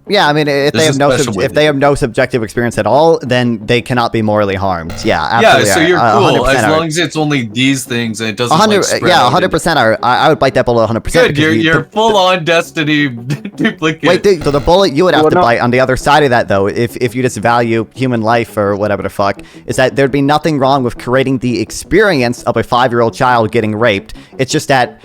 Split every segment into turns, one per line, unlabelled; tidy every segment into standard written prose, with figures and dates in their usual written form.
Yeah, I mean, if they have no subjective experience at all, then they cannot be morally harmed. Yeah, absolutely.
Yeah, so you're cool as long as it's only these things and it doesn't.
100%. I would bite that bullet 100%.
Good, you're full on Destiny duplicate.
Wait, so the bullet you would have to bite on the other side of that, though, if you just value human life or whatever the fuck, is that there'd be nothing wrong with creating the experience of a 5-year-old child getting raped. It's just that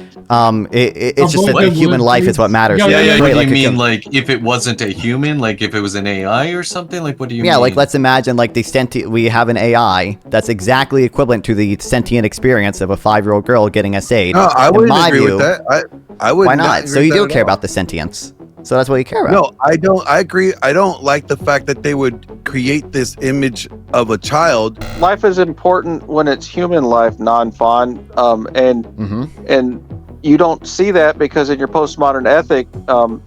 it's just that the human life is what matters.
Yeah. What do you mean, like if it wasn't a human, like if it was an AI or something? Like what do you mean?
Yeah, like let's imagine like we have an AI that's exactly equivalent to the sentient experience of a 5-year-old girl getting essayed.
No, I wouldn't agree with that. I would.
Why not? So you do care about the sentience. So that's what you care about.
No, I don't. I agree. I don't like the fact that they would create this image of a child.
Life is important when it's human life, Nonfon, and you don't see that because in your postmodern ethic,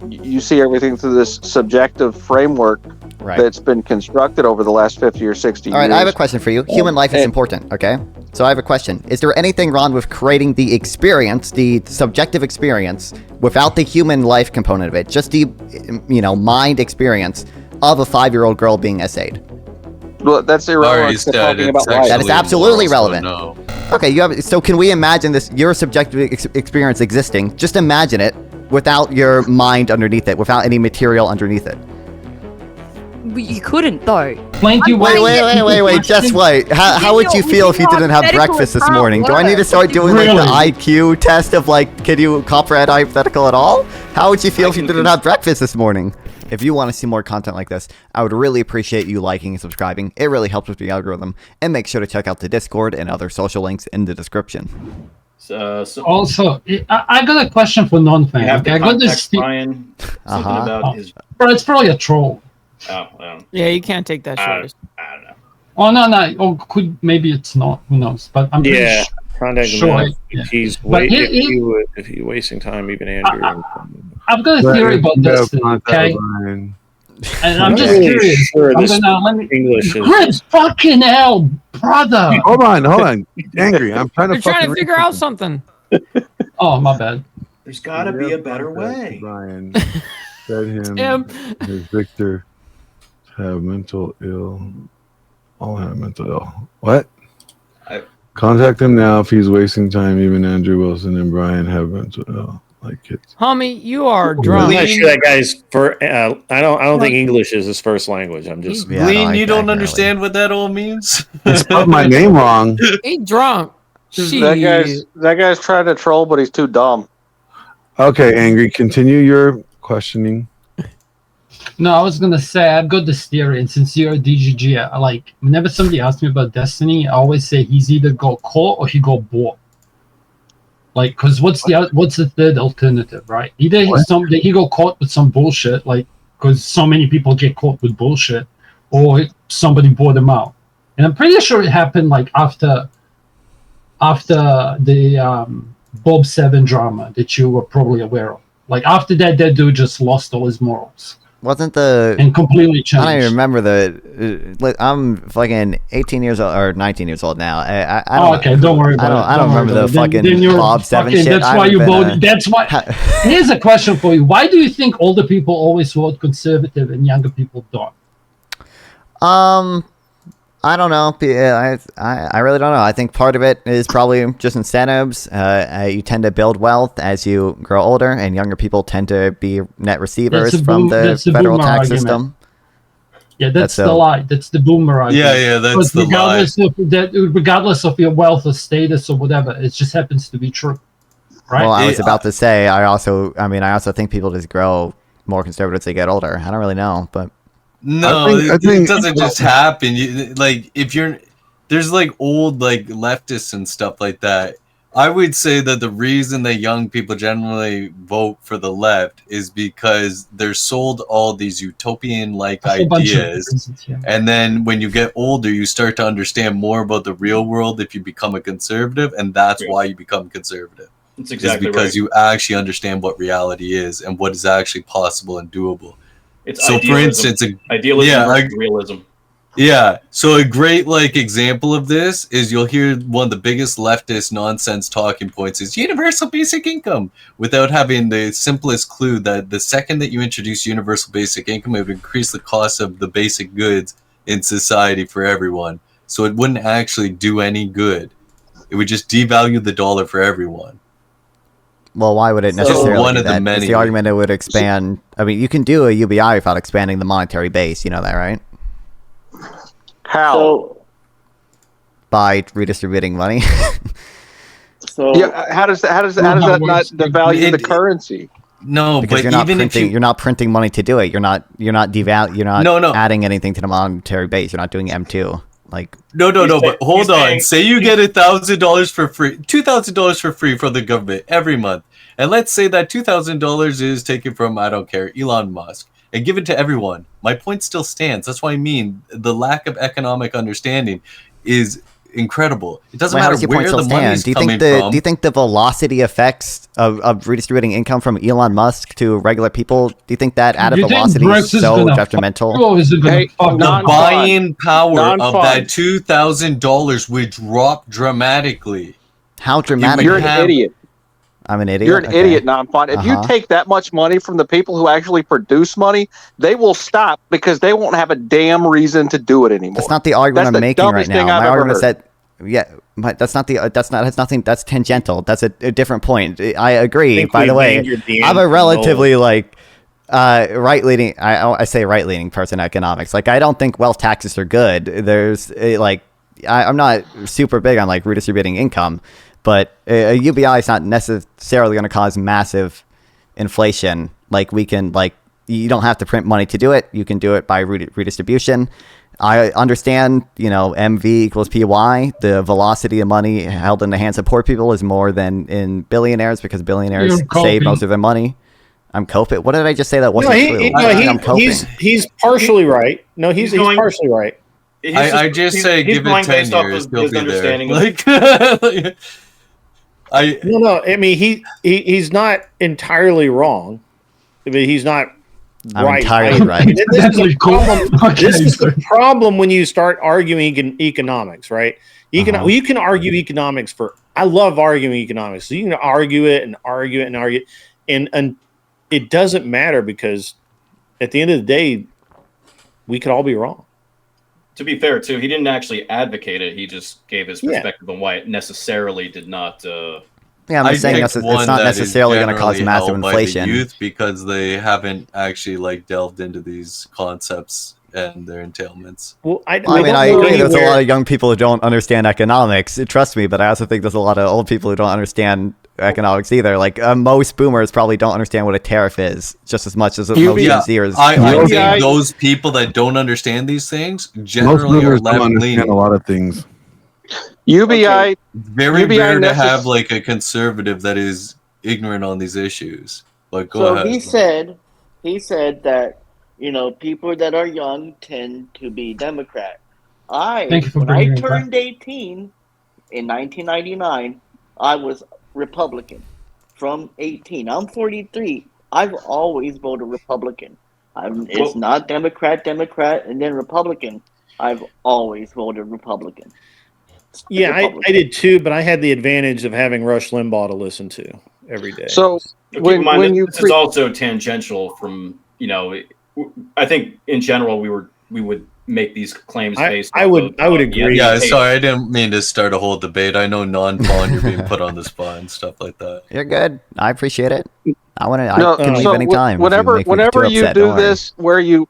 you see everything through this subjective framework that's been constructed over the last 50 or 60 years.
All right, I have a question for you. Human life is important, okay? So I have a question. Is there anything wrong with creating the experience, the subjective experience, without the human life component of it? Just the, mind experience of a 5-year-old girl being essayed?
Well, that's irrelevant to talking about life.
That is absolutely relevant. Okay, so can we imagine this, your subjective experience existing, just imagine it without your mind underneath it, without any material underneath it?
You couldn't, though.
Wait, just wait. How would you feel if you didn't have breakfast this morning? Do I need to start doing like the IQ test of like, can you comprehend hypothetical at all? How would you feel if you didn't have breakfast this morning? If you want to see more content like this, I would really appreciate you liking and subscribing. It really helps with the algorithm. And make sure to check out the Discord and other social links in the description.
Also, I got a question for Nonfon. Okay, I got this.
Brian, something about his.
Bro, it's probably a troll.
Oh,
yeah, you can't take that serious.
I don't know.
Oh no. Oh, maybe it's not. Who knows? But I'm pretty
contact him if he's wasting time. Even Andrew.
I've got a theory about this. Okay. And I'm just curious. English Chris, fucking hell, brother.
Hold on. Angry. I'm trying to.
You're trying to figure out something.
Oh, my bad.
There's got to be a better way.
Brian said him. His Victor have mental ill. All have mental ill. What? Contact him now if he's wasting time. Even Andrew Wilson and Brian have mental ill. Like kids.
Homie, you are drunk.
I'm not sure that guy's I don't think English is his first language. I'm just
Glean, you don't understand what that all means?
He spelled my name wrong.
He drunk.
That guy's trying to troll, but he's too dumb.
Okay, Angry, continue your questioning.
No, I was gonna say I've got this theory, and since you're a DGG, whenever somebody asks me about Destiny, I always say he's either got caught or he got bought. Like, because what's the third alternative, right? Either he got caught with some bullshit, like, because so many people get caught with bullshit, or somebody bought him out. And I'm pretty sure it happened like after the Bob 7 drama that you were probably aware of. Like after that dude just lost all his morals.
Wasn't the
and completely changed.
I don't even remember I'm fucking 18 years old or 19 years old now.
Okay, don't worry about it.
I don't remember the fucking Bob 7 shit.
That's why you voted. That's why. Here's a question for you: why do you think older people always vote conservative and younger people don't?
I don't know. I really don't know. I think part of it is probably just incentives. You tend to build wealth as you grow older, and younger people tend to be net receivers from the federal tax system.
Yeah, that's the lie. That's the boomer argument.
Yeah, that's the lie.
Regardless of your wealth or status or whatever, it just happens to be true. Right?
Well, I was about to say, I also think people just grow more conservative as they get older. I don't really know, but.
No, I think it doesn't just happen. There's like old like leftists and stuff like that. I would say that the reason that young people generally vote for the left is because they're sold all these utopian-like ideas, and then when you get older, you start to understand more about the real world if you become a conservative, and that's why you become conservative.
That's exactly
because you actually understand what reality is and what is actually possible and doable.
It's so, idealism. For instance, idealism, realism.
Yeah, so a great example of this is you'll hear one of the biggest leftist nonsense talking points is universal basic income, without having the simplest clue that the second that you introduce universal basic income, it would increase the cost of the basic goods in society for everyone. So it wouldn't actually do any good. It would just devalue the dollar for everyone.
Well, why would it necessarily
one
do
of the
that?
many.
It's the argument it would expand. I mean, you can do a UBI without expanding the monetary base. You know that, right?
How?
So,
By redistributing money.
so
Yeah, how does that not devalue the currency?
No,
Because
but
you're not
even if
printing, you're not printing money to do it. You're not adding anything to the monetary base. You're not doing M2.
No, but hold on.
saying-
Say you get $1,000 for free, $2,000 for free from the government every month. And let's say that $2,000 is taken from, I don't care, Elon Musk, and given to everyone. My point still stands. That's what I mean. The lack of economic understanding is incredible. It doesn't matter where the money's coming from.
Do you think the velocity effects of redistributing income from Elon Musk to regular people, do you think that added velocity is so detrimental?
The buying power of that $2,000 would drop dramatically.
How dramatically?
You're an idiot.
I'm an idiot.
You're an idiot, Nonfon. If you take that much money from the people who actually produce money, they will stop because they won't have a damn reason to do it anymore.
That's not the argument I'm making right now. My argument is that, but that's not has nothing. That's tangential. That's a different point. I agree. By the way, I'm a relatively right-leaning. I say right-leaning person in economics. I don't think wealth taxes are good. There's I'm not super big on redistributing income. But a UBI is not necessarily going to cause massive inflation. You don't have to print money to do it. You can do it by redistribution. I understand, MV equals PY. The velocity of money held in the hands of poor people is more than in billionaires because billionaires save most of their money. I'm coping. What did I just say that wasn't true? I'm coping.
He's partially right. No, he's partially right.
I just say give it 10 years. He'll be there.
No. I mean, he's not entirely wrong. I mean, he's not right.
Entirely right.
This is the problem when you start arguing economics, right? You can argue economics for. I love arguing economics. So you can argue it and argue it and argue it, and it doesn't matter because at the end of the day, we could all be wrong.
To be fair, too, he didn't actually advocate it. He just gave his perspective on why it necessarily did not.
I'm saying it's not necessarily going to cause massive inflation.
By the youth because they haven't actually delved into these concepts and their entailments.
Well, I
agree. There's a lot of young people who don't understand economics. Trust me, but I also think there's a lot of old people who don't understand economics either. Most boomers probably don't understand what a tariff is just as much as most Gen Zers.
I think those people that don't understand these things generally are left-leaning.
A lot of things.
UBI
very rare to have a conservative that is ignorant on these issues. But go ahead.
He said that people that are young tend to be Democrat. When I turned 18 in 1999, I was Republican. From 18, I'm 43. I've always voted Republican. It's not Democrat, and then Republican. I've always voted Republican.
Yeah, I did too, but I had the advantage of having Rush Limbaugh to listen to every day.
So
when this is also tangential from I think in general we would make these claims based.
I would agree.
Yeah, sorry, I didn't mean to start a whole debate. I know Nonfon, you're being put on the spot and stuff like that.
You're good. I appreciate it. I can leave anytime.
Whenever you do this, where you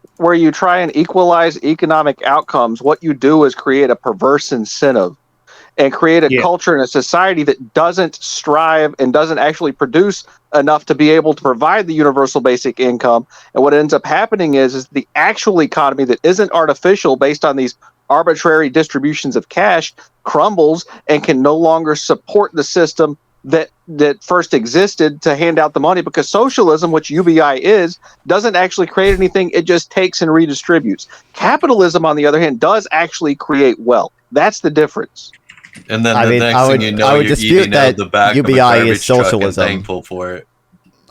try and equalize economic outcomes, what you do is create a perverse incentive and create a culture and a society that doesn't strive and doesn't actually produce enough to be able to provide the universal basic income. And what ends up happening is the actual economy that isn't artificial based on these arbitrary distributions of cash crumbles and can no longer support the system that first existed to hand out the money, because socialism, which UBI is, doesn't actually create anything. It just takes and redistributes. Capitalism, on the other hand, does actually create wealth. That's the difference.
And then next thing you know, you're eating out the back
UBI
of a garbage
is socialism.
truck and thankful for it.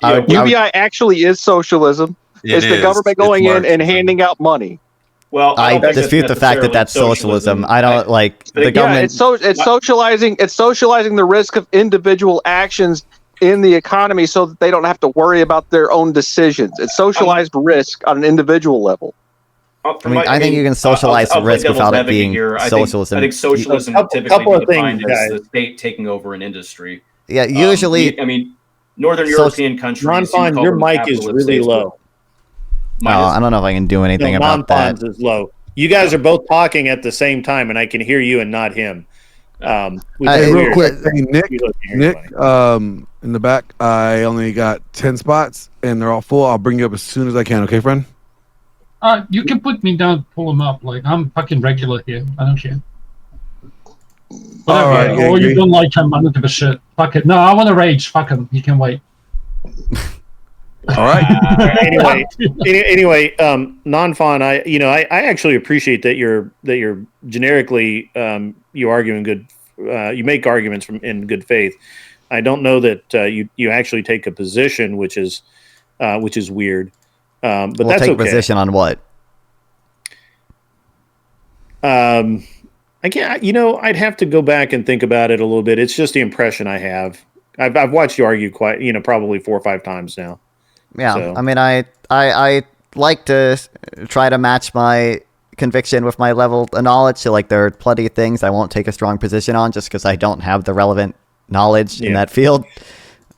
UBI actually is socialism. It's the government going in and handing out money.
Well,
I dispute the fact that that's socialism. I don't like the government.
It's socializing. It's socializing the risk of individual actions in the economy, so that they don't have to worry about their own decisions. It's socialized risk on an individual level.
I think you can socialize risk without it being socialism.
I think socialism would typically be defined as the state taking over an industry.
Yeah, usually.
Northern European countries.
Nonfon, your mic is really low.
I don't know if I can do anything about that.
Nonfon's is low. You guys are both talking at the same time, and I can hear you and not him.
Real quick, Nick, in the back, I only got 10 spots, and they're all full. I'll bring you up as soon as I can. Okay, friend?
You can put me down, pull them up. Like, I'm fucking regular here. I don't care. Whatever.
All right,
or you don't like him. I don't give a shit. Fuck it. No, I want to rage. Fuck him. He can wait.
All right.
Anyway, Nonfon, I actually appreciate that you're generically you argue in good. You make arguments in good faith. I don't know that you actually take a position, which is weird. But
we'll
that's
take
okay.
Position on what?
I can't. I'd have to go back and think about it a little bit. It's just the impression I have. I've watched you argue quite, probably 4 or 5 times now.
Yeah,
so.
I mean, I like to try to match my conviction with my level of knowledge. So, like, there are plenty of things I won't take a strong position on just because I don't have the relevant knowledge in that field.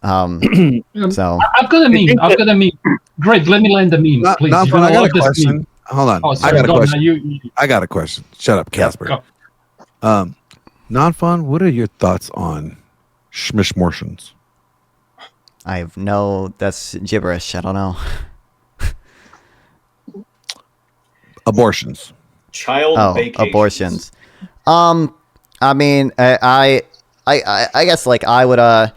So
I've got a meme. Great, let me land the meme, please.
I got a question. Hold on. I got a question. I got a question. Shut up, Casper. Nonfon, what are your thoughts on schmishmortions?
That's gibberish. I don't know.
Abortions.
Child vacations.
Abortions. I mean, I guess, like, I would, I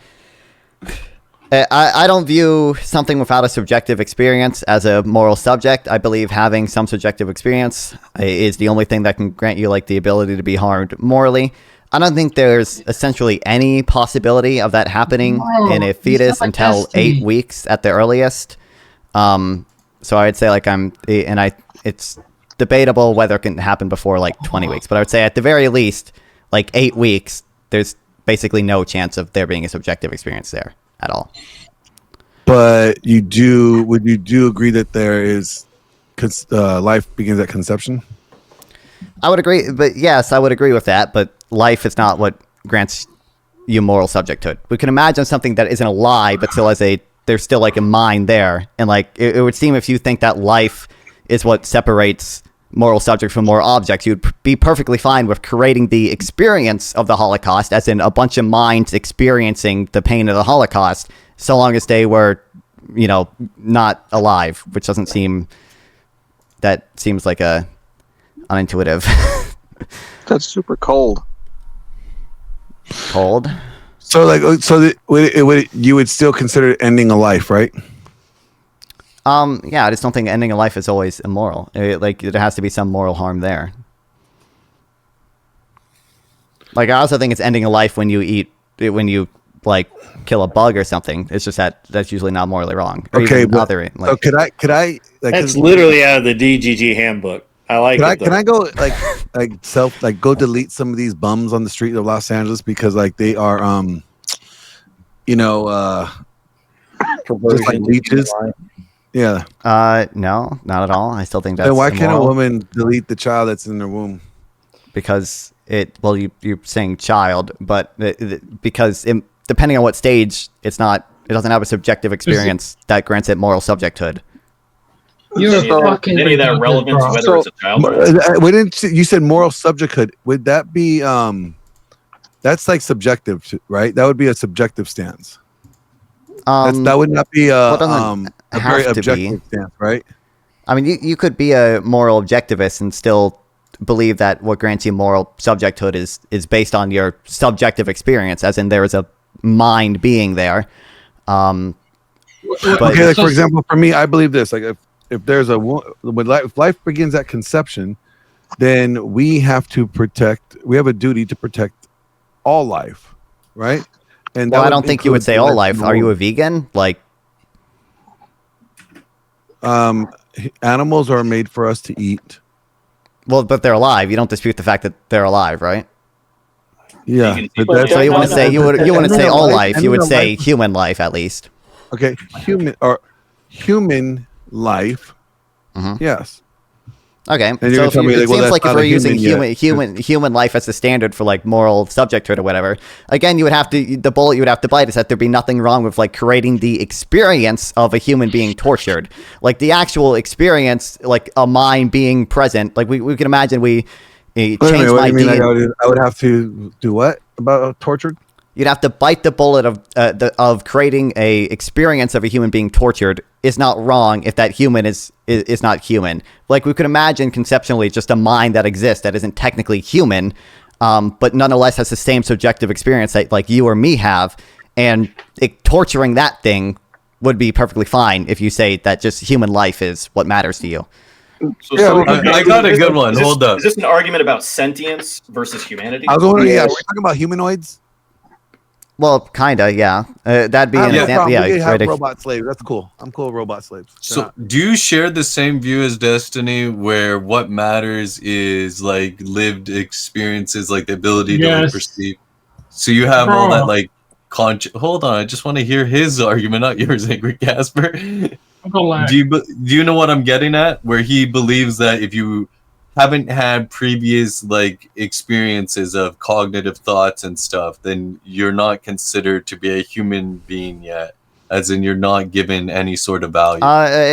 don't view something without a subjective experience as a moral subject. I believe having some subjective experience is the only thing that can grant you, like, the ability to be harmed morally. I don't think there's essentially any possibility of that happening in a fetus until 8 weeks at the earliest. So I'd say, like, it's debatable whether it can happen before, like, 20 weeks. But I would say at the very least, like, 8 weeks, there's basically no chance of there being a subjective experience there at all.
But would you agree that there is life begins at conception?
I would agree, but yes, I would agree with that. But life is not what grants you moral subjecthood. We can imagine something that isn't alive, but still there's still, like, a mind there, and, like, it would seem if you think that life is what separates moral subject from moral objects, you'd be perfectly fine with creating the experience of the Holocaust, as in a bunch of minds experiencing the pain of the Holocaust, so long as they were, not alive, which seems like a unintuitive.
That's super cold.
Cold?
So, you would still consider it ending a life, right?
Yeah, I just don't think ending a life is always immoral. There has to be some moral harm there. Like, I also think it's ending a life when you kill a bug or something. It's just that's usually not morally wrong.
Okay, so could I?
That's literally out of the DGG handbook. I like it.
Can I go go delete some of these bums on the street of Los Angeles because, like, they are just like leeches? Yeah.
No, not at all. I still think that's
then why can't a
immoral.
woman delete the child that's in their womb?
Because you're saying child, but because depending on what stage, it doesn't have a subjective experience that grants it moral subjecthood.
You're fucking
any of that relevance, whether it's a child or
you said moral subjecthood. Would that be that's like subjective, right? That would be a subjective stance. That would not be a very objective stance, right?
I mean, you could be a moral objectivist and still believe that what grants you moral subjecthood is based on your subjective experience, as in there is a mind being there. For
example, for me, I believe this. Like, if there's if life begins at conception, then we have a duty to protect all life, right? And
I don't think you would say all life. Are you a vegan? Like,
animals are made for us to eat.
Well, but they're alive. You don't dispute the fact that they're alive, right?
Yeah.
So you wouldn't say you wouldn't say all life. You would say human life at least.
Okay, human life. Yes.
Okay,
And you're
so
gonna tell me,
it
like, well,
seems
that's
like if
not
we're
a
using
human
human life as the standard for like moral subjecthood or whatever, again, you would have to the bullet you would have to bite is that there'd be nothing wrong with like creating the experience of a human being tortured, like the actual experience, like a mind being present. Like we can imagine change my DNA.
I would have to do what about tortured?
You'd have to bite the bullet of creating a experience of a human being tortured is not wrong if that human is not human. Like we could imagine conceptually just a mind that exists that isn't technically human, but nonetheless has the same subjective experience that like you or me have, and torturing that thing would be perfectly fine if you say that just human life is what matters to you.
I got a good one. Hold up.
Is this an argument about sentience versus humanity?
I was wondering, we're talking about humanoids.
Well, kinda, yeah. That'd be an example. Yeah,
we have robot slaves. That's cool. I'm cool with robot slaves.
So, do you share the same view as Destiny, where what matters is like lived experiences, like the ability to like, perceive? So you have all that like Hold on, I just want to hear his argument, not yours, Angry Casper. Do you know what I'm getting at? Where he believes that if you haven't had previous like experiences of cognitive thoughts and stuff, then you're not considered to be a human being yet, as in you're not given any sort of value.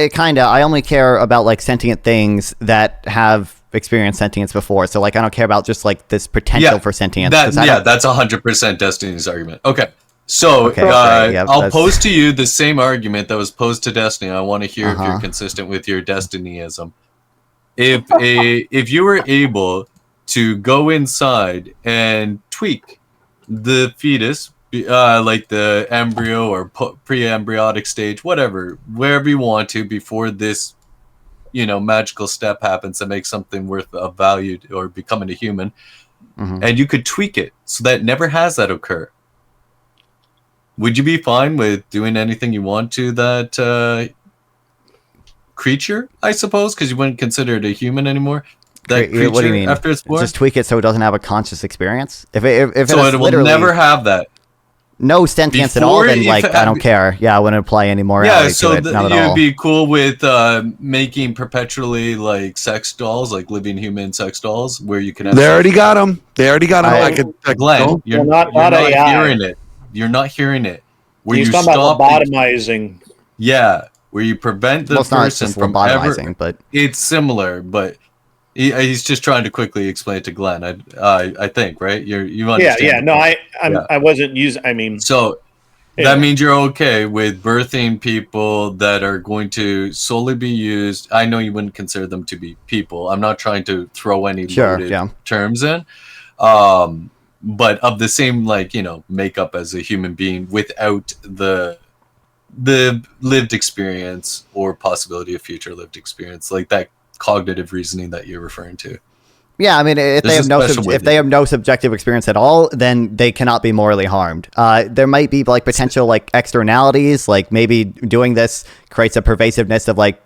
Kinda. I only care about like sentient things that have experienced sentience before. So like I don't care about just like this potential for sentience.
That's 100% Destiny's argument. Okay. So I'll pose to you the same argument that was posed to Destiny. I want to hear if you're consistent with your Destinyism. If you were able to go inside and tweak the fetus, like the embryo or pre-embryonic stage, whatever, wherever you want to, before this, magical step happens that makes something worth of value or becoming a human, and you could tweak it so that it never has that occur, would you be fine with doing anything you want to that creature, I suppose, because you wouldn't consider it a human anymore? That creature,
what do you mean?
After it's born?
Just tweak it so it doesn't have a conscious experience? If
so it will never have that.
No sentience at all, then like I don't care. Yeah, I wouldn't apply any morality to it. Not at all.
You'd be cool with making perpetually like sex dolls, like living human sex dolls, where you can have
They already got them.
Glenn, you're not hearing it. You're not hearing it. Where
He's
you
talking
stop
about lobotomizing.
Yeah, where you prevent the person from
lobotomizing, but
it's similar. But he's just trying to quickly explain it to Glenn. I think, right? You understand?
Yeah. No, I wasn't using. I mean,
so that means you're okay with birthing people that are going to solely be used. I know you wouldn't consider them to be people. I'm not trying to throw any loaded terms in. But of the same makeup as a human being without the lived experience or possibility of future lived experience, like that cognitive reasoning that you're referring to.
Yeah, I mean, if they have no subjective experience at all, then they cannot be morally harmed. There might be like potential like externalities, like maybe doing this creates a pervasiveness of like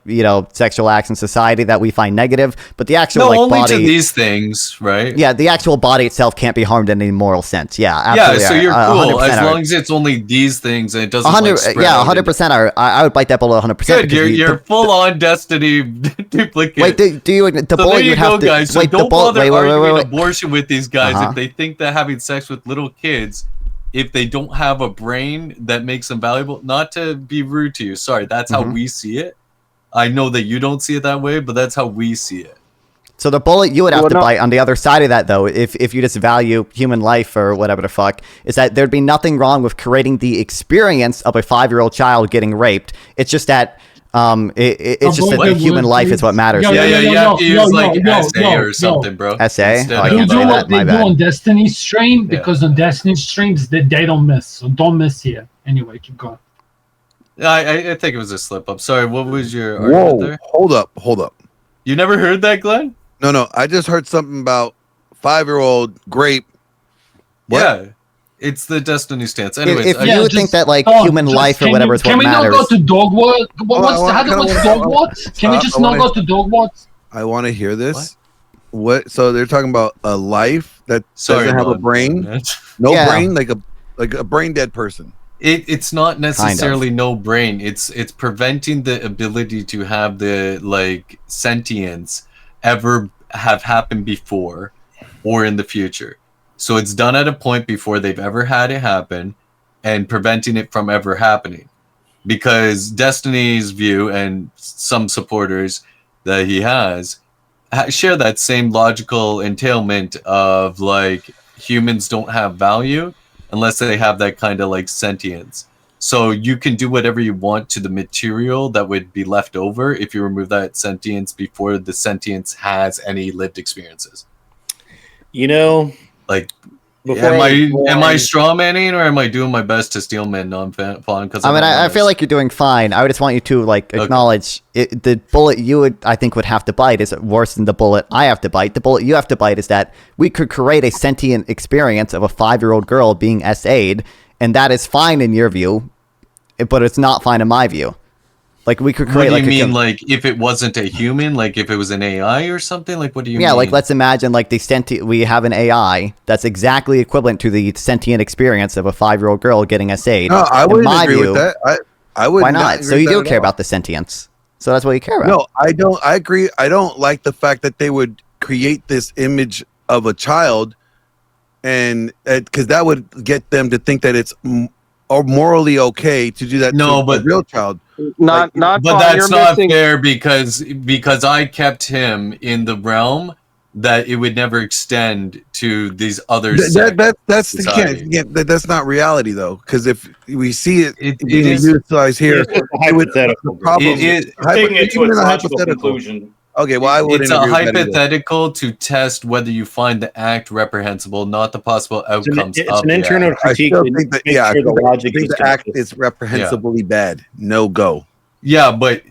sexual acts in society that we find negative. But the actual
only
body
to these things, right?
Yeah, the actual body itself can't be harmed in any moral sense. Yeah, absolutely.
Yeah, so you're cool as long as it's only these things and it doesn't.
100%. I would bite that bullet 100%.
Good, you're full on Destiny duplicate.
Wait, do you the bullet you have to
guys. So don't bother arguing abortion with these guys if they think that having sex with little kids, if they don't have a brain that makes them valuable. Not to be rude to you, sorry, that's how we see it. I know that you don't see it that way, but that's how we see it.
So the bullet you would have to bite on the other side of that, though, if you just value human life or whatever the fuck, is that there'd be nothing wrong with creating the experience of a 5-year-old child getting raped. It's just that it's just that human life is what matters.
Use like essay or something, bro.
Essay?
You do what they do on Destiny's stream, because on Destiny's streams they don't miss. So don't miss here. Anyway, keep going.
I think it was a slip up. Sorry, what was your argument there?
Hold up.
You never heard that, Glenn?
No. I just heard something about 5-year-old grape. What?
Yeah. It's the Destiny stance. Anyways,
if you would think that like human life or whatever is what matters.
Can we not go to Dogwarts? What's Dogwarts? Can we just not go to Dogwarts?
I want to hear this. What? So they're talking about a life that doesn't have a brain, no brain, like a brain dead person.
It's not necessarily no brain. It's preventing the ability to have the like sentience ever have happened before or in the future. So it's done at a point before they've ever had it happen, and preventing it from ever happening. Because Destiny's view and some supporters that he has share that same logical entailment of like humans don't have value unless they have that kind of like sentience. So you can do whatever you want to the material that would be left over if you remove that sentience before the sentience has any lived experiences.
You know,
like, am I strawmanning or am I doing my best to steel man Nonfon? Because
I feel like you're doing fine. I just want you to like acknowledge it, the bullet you would have to bite is worse than the bullet I have to bite. The bullet you have to bite is that we could create a sentient experience of a 5-year-old girl being SA'd, and that is fine in your view, but it's not fine in my view. Like we could create.
What do you mean, like if it wasn't a human, like if it was an AI or something? Like what do you mean?
Yeah, like let's imagine like we have an AI that's exactly equivalent to the sentient experience of a 5-year-old girl getting SA'd.
No, I wouldn't agree with that. I would.
Why not? So you do care about the sentience. So that's what you care about.
No, I don't. I agree. I don't like the fact that they would create this image of a child, and because that would get them to think that it's morally okay to do that to a real child.
But that's not fair because I kept him in the realm that it would never extend to these other
that's not reality though, because if we see it being utilized here,
hypothetical. Taking it to its logical conclusion.
Okay, well, I wouldn't.
It's a hypothetical to test whether you find the act reprehensible, not the possible outcomes.
It's an internal critique.
I still think that the act is reprehensibly bad. No go.
Yeah, but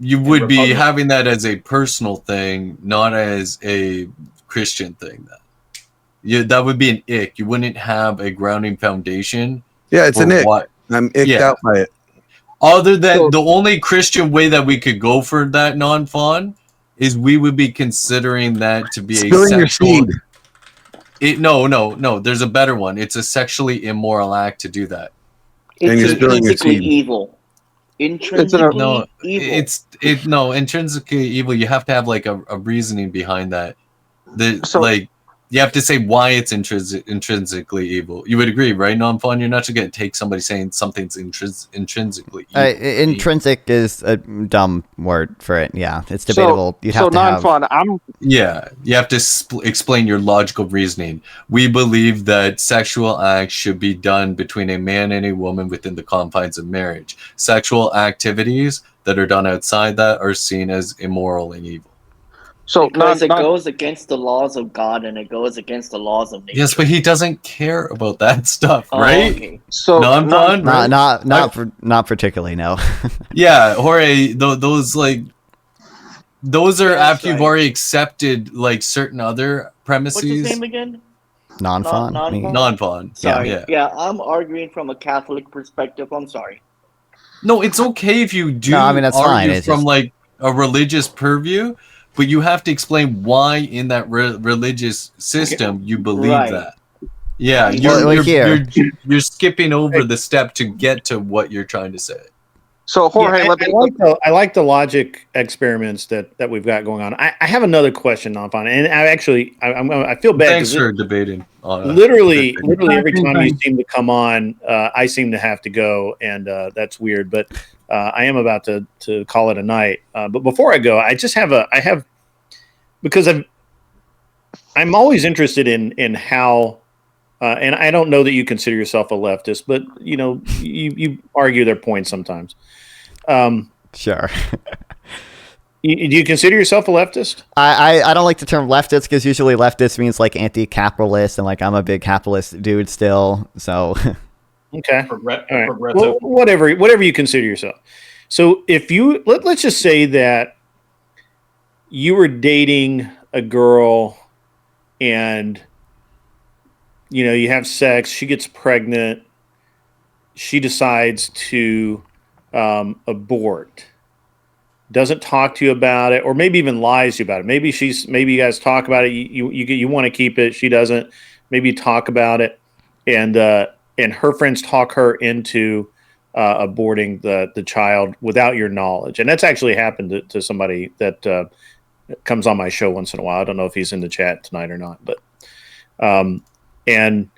you would be having that as a personal thing, not as a Christian thing. That would be an ick. You wouldn't have a grounding foundation.
Yeah, it's an ick. I'm icked out by it.
Other than the only Christian way that we could go for that Nonfon is we would be considering that to be
spilling
a sexual. No. There's a better one. It's a sexually immoral act to do that.
It's intrinsically evil. Intrinsically evil.
Intrinsically evil. You have to have like a reasoning behind that. You have to say why it's intrinsically evil. You would agree, right, Nonfon? You're not just going to take somebody saying something's intrinsically evil.
Intrinsic is a dumb word for it. Yeah, it's debatable. You have
to explain your logical reasoning. We believe that sexual acts should be done between a man and a woman within the confines of marriage. Sexual activities that are done outside that are seen as immoral and evil.
So because it goes against the laws of God and it goes against the laws of nature.
Yes, but he doesn't care about that stuff, right?
Okay. So
Nonfon,
not particularly, no.
Yeah, Jorge, those are after you've already accepted like certain other premises.
What's his name again?
Nonfon.
Nonfon.
Sorry. Yeah, I'm arguing from a Catholic perspective. I'm sorry.
No, it's okay if you do
that's
argue
fine.
from like a religious purview. But you have to explain why in that religious system you believe that. Yeah, you're skipping over the step to get to what you're trying to say.
So Jorge,
I like the logic experiments that we've got going on. I have another question, Nonfon, and I feel bad.
Thanks for debating.
Literally every time you seem to come on, I seem to have to go, and that's weird. But I am about to call it a night. But before I go, because I'm always interested in how. And I don't know that you consider yourself a leftist, but you argue their points sometimes.
Sure.
Do you consider yourself a leftist?
I don't like the term leftist because usually leftist means like anti-capitalist, and like I'm a big capitalist dude still. So.
Okay. All right. Well, whatever you consider yourself. So if you let's just say that you were dating a girl and you have sex, she gets pregnant, she decides to abort. doesn't talk to you about it, or maybe even lies to you about it. Maybe you guys talk about it. You want to keep it. She doesn't. Maybe you talk about it, and her friends talk her into aborting the child without your knowledge. And that's actually happened to somebody that comes on my show once in a while. I don't know if he's in the chat tonight or not, but and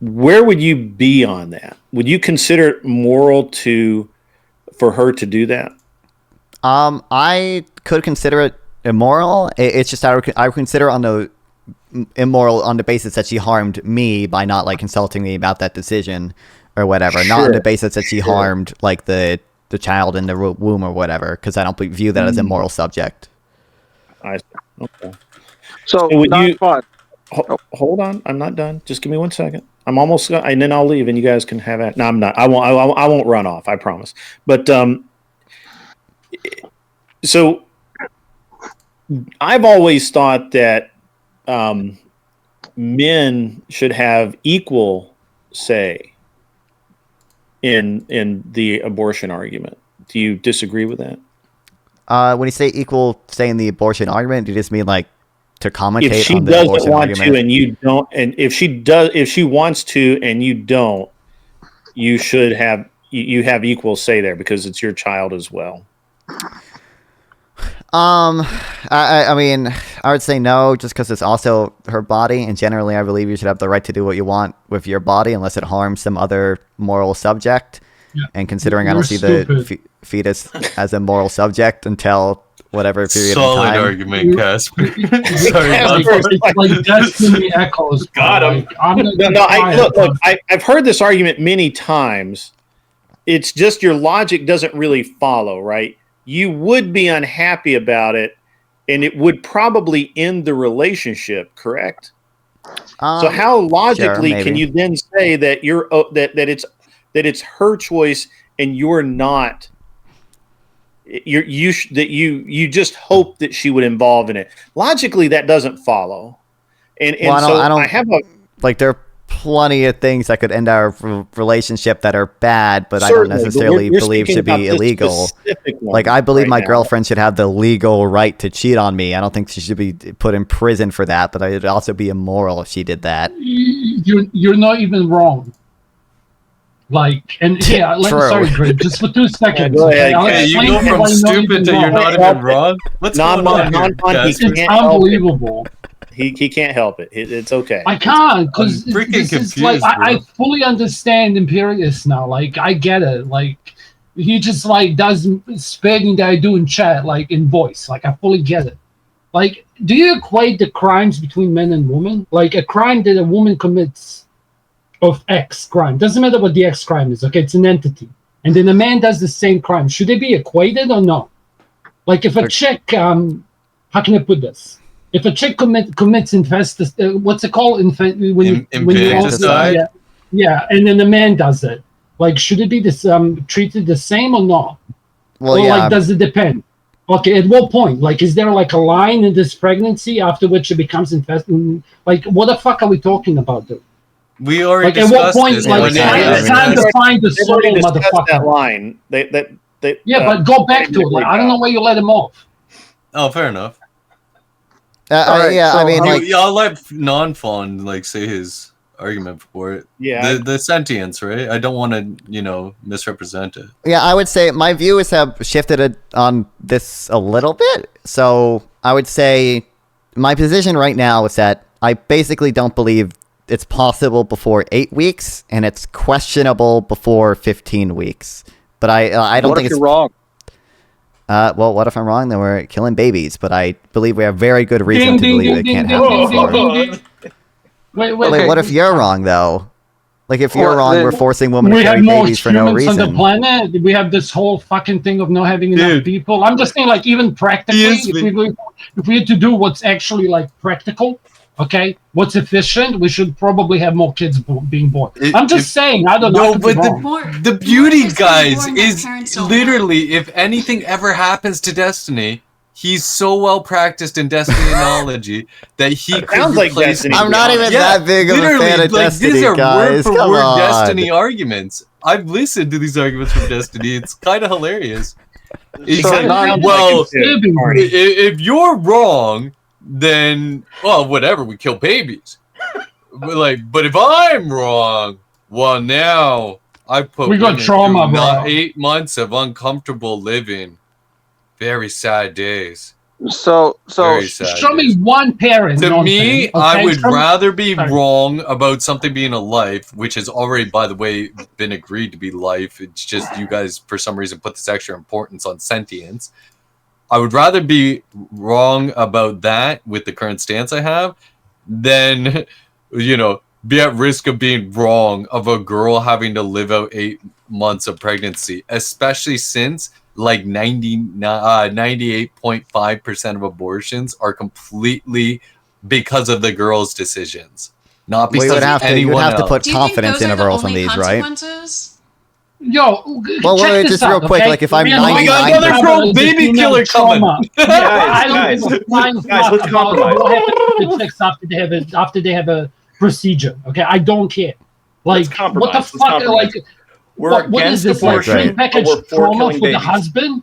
where would you be on that? Would you consider it moral for her to do that?
I could consider it immoral. It's just I would consider on the immoral on the basis that she harmed me by not like consulting me about that decision or whatever, not on the basis that she harmed like the child in the womb or whatever, because I don't view that as a moral subject.
Okay.
So
hold on, I'm not done. Just give me 1 second. I'm almost, and then I'll leave, and you guys can have it. No, I'm not. I won't run off. I promise. But so I've always thought that men should have equal say in the abortion argument. Do you disagree with that?
When you say equal say in the abortion argument, do you just mean like to commentate
if she
on the
doesn't
abortion
want
argument?
to and you don't, and if she wants to and you don't, you should have equal say there because it's your child as well.
I mean, I would say no, just because it's also her body, and generally, I believe you should have the right to do what you want with your body, unless it harms some other moral subject. Yeah. And considering I don't see the fetus as a moral subject until whatever period of time.
Solid argument, Casper. Sorry,
it's like Destiny echoes.
Got him. Look, I've heard this argument many times. It's just your logic doesn't really follow, right? You would be unhappy about it, and it would probably end the relationship, correct? So how logically can you then say that you're that it's her choice and you're not? You just hope that she would involve in it. Logically, that doesn't follow. And I have a
like there are plenty of things that could end our relationship that are bad, but certainly, I don't necessarily believe should be illegal. Like I believe my girlfriend should have the legal right to cheat on me. I don't think she should be put in prison for that, but it would also be immoral if she did that.
You're not even wrong. Like, and yeah, sorry, Greg, just for 2 seconds.
Okay, you go from stupid to you're not even wrong. What's going on here?
It's unbelievable.
He can't help it. It's okay.
I can't because this is like I fully understand Imperius now. Like I get it. Like he just like does spagging that I do in chat, like in voice. Like I fully get it. Like, do you equate the crimes between men and women? Like a crime that a woman commits of X crime doesn't matter what the X crime is. Okay, it's an entity, and then a man does the same crime. Should they be equated or not? Like if a chick, how can I put this? If a chick commits what's it called?
Infanticide?
Yeah, and then the man does it. Like, should it be treated the same or not?
Well,
or like, does it depend? Okay, at what point? Like, is there like a line in this pregnancy after which it becomes infested? Like, what the fuck are we talking about, dude?
We already
like, at what point? This. Like, it's time to find the soul, motherfucker.
That line.
But go back to it. Like, I don't know why you let him off.
Oh, fair enough.
I mean,
I'll let Nonfon like say his argument for it.
Yeah,
the sentience, right? I don't want to, misrepresent it.
Yeah, I would say my views have shifted on this a little bit. So I would say my position right now is that I basically don't believe it's possible before 8 weeks, and it's questionable before 15 weeks. But I don't think it's
wrong.
Well, what if I'm wrong? Then we're killing babies, but I believe we have very good reason to believe it can't happen before.
Wait,
what if you're wrong, though? Like, if you're wrong, we're forcing women to carry babies for no reason.
On the planet, we have this whole fucking thing of not having enough people. I'm just saying, like, even practically, if we had to do what's actually, like, practical, okay, what's efficient, we should probably have more kids being born. I'm just saying, I don't know.
No, but the beauty, guys, is literally, if anything ever happens to Destiny, he's so well practiced in Destinyology that he could replace.
I'm not even that big of a fan of Destiny,
these are
guys.
word-for-word Destiny arguments. I've listened to these arguments from Destiny. It's kind of hilarious. Well, if you're wrong, then whatever, we kill babies. But if I'm wrong, well, now I put
we got trauma, bro.
8 months of uncomfortable living. Very sad days.
So
show me one parent.
To me, I would rather be wrong about something being a life, which has already, by the way, been agreed to be life. It's just you guys, for some reason, put this extra importance on sentience. I would rather be wrong about that with the current stance I have than, be at risk of being wrong of a girl having to live out 8 months of pregnancy, especially since 98.5% of abortions are completely because of the girl's decisions, not because of anyone else.
You would have to put confidence intervals on these, right?
Yo,
well, wait, just real quick, like if I'm 99,
we got another pro baby killer coming.
guys, let's compromise. After they have a procedure, okay, I don't care. Like, what the fuck? Like, what is this? Like, package trauma for the husband?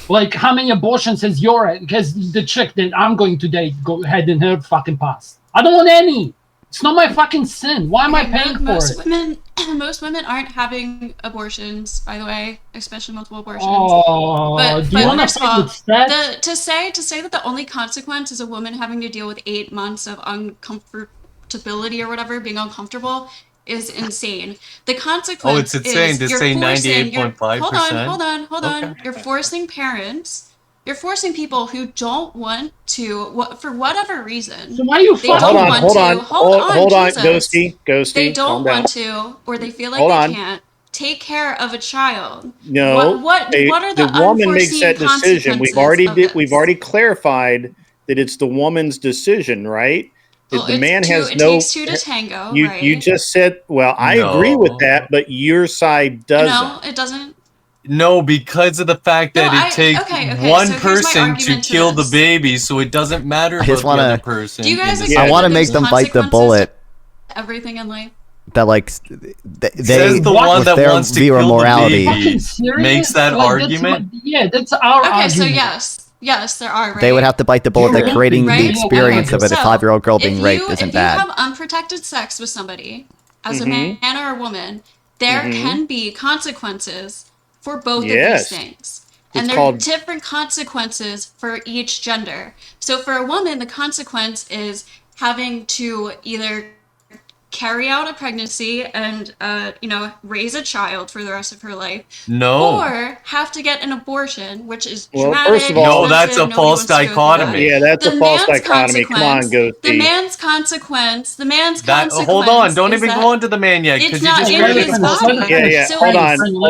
Like, how many abortions has because the chick that I'm going to date had in her fucking past? I don't want any. It's not my fucking sin. Why am I paying for it?
Most women aren't having abortions, by the way, especially multiple abortions.
Oh,
but
do you want
first of all, to say that the only consequence is a woman having to deal with 8 months of uncomfortability or whatever, being uncomfortable, is insane. The consequence
it's insane to say 98.5%.
Hold on. Okay. You're forcing parents. You're forcing people who don't want to, for whatever reason.
So why are you
hold on, Ghosty.
They don't want to, or they feel like they can't take care of a child.
No,
what are the
woman makes that decision. We've already clarified that it's the woman's decision, right?
Well,
the man has
it takes two to tango. Right?
You just said, well, I agree with that, but your side doesn't.
No, it doesn't.
No, because of the fact that it takes one person to kill the baby, so it doesn't matter about the other person.
Do you guys
I want to make them bite the bullet.
Everything in life.
That
says the one that wants to kill
morality
the baby makes that argument.
That's our argument.
So yes, there are. Right?
They would have to bite the bullet that creating the experience of it. A 5-year-old girl being raped isn't bad.
If you have unprotected sex with somebody, as a man or a woman, there can be consequences for both of these things. And there are different consequences for each gender. So for a woman, the consequence is having to either carry out a pregnancy and raise a child for the rest of her life, or have to get an abortion, which is dramatic.
First of all,
that's a false dichotomy.
Yeah, that's a false dichotomy. Come on, Ghosty.
The man's consequence.
Hold on, don't even go into the man yet, because you just
in his body.
Yeah.
So
hold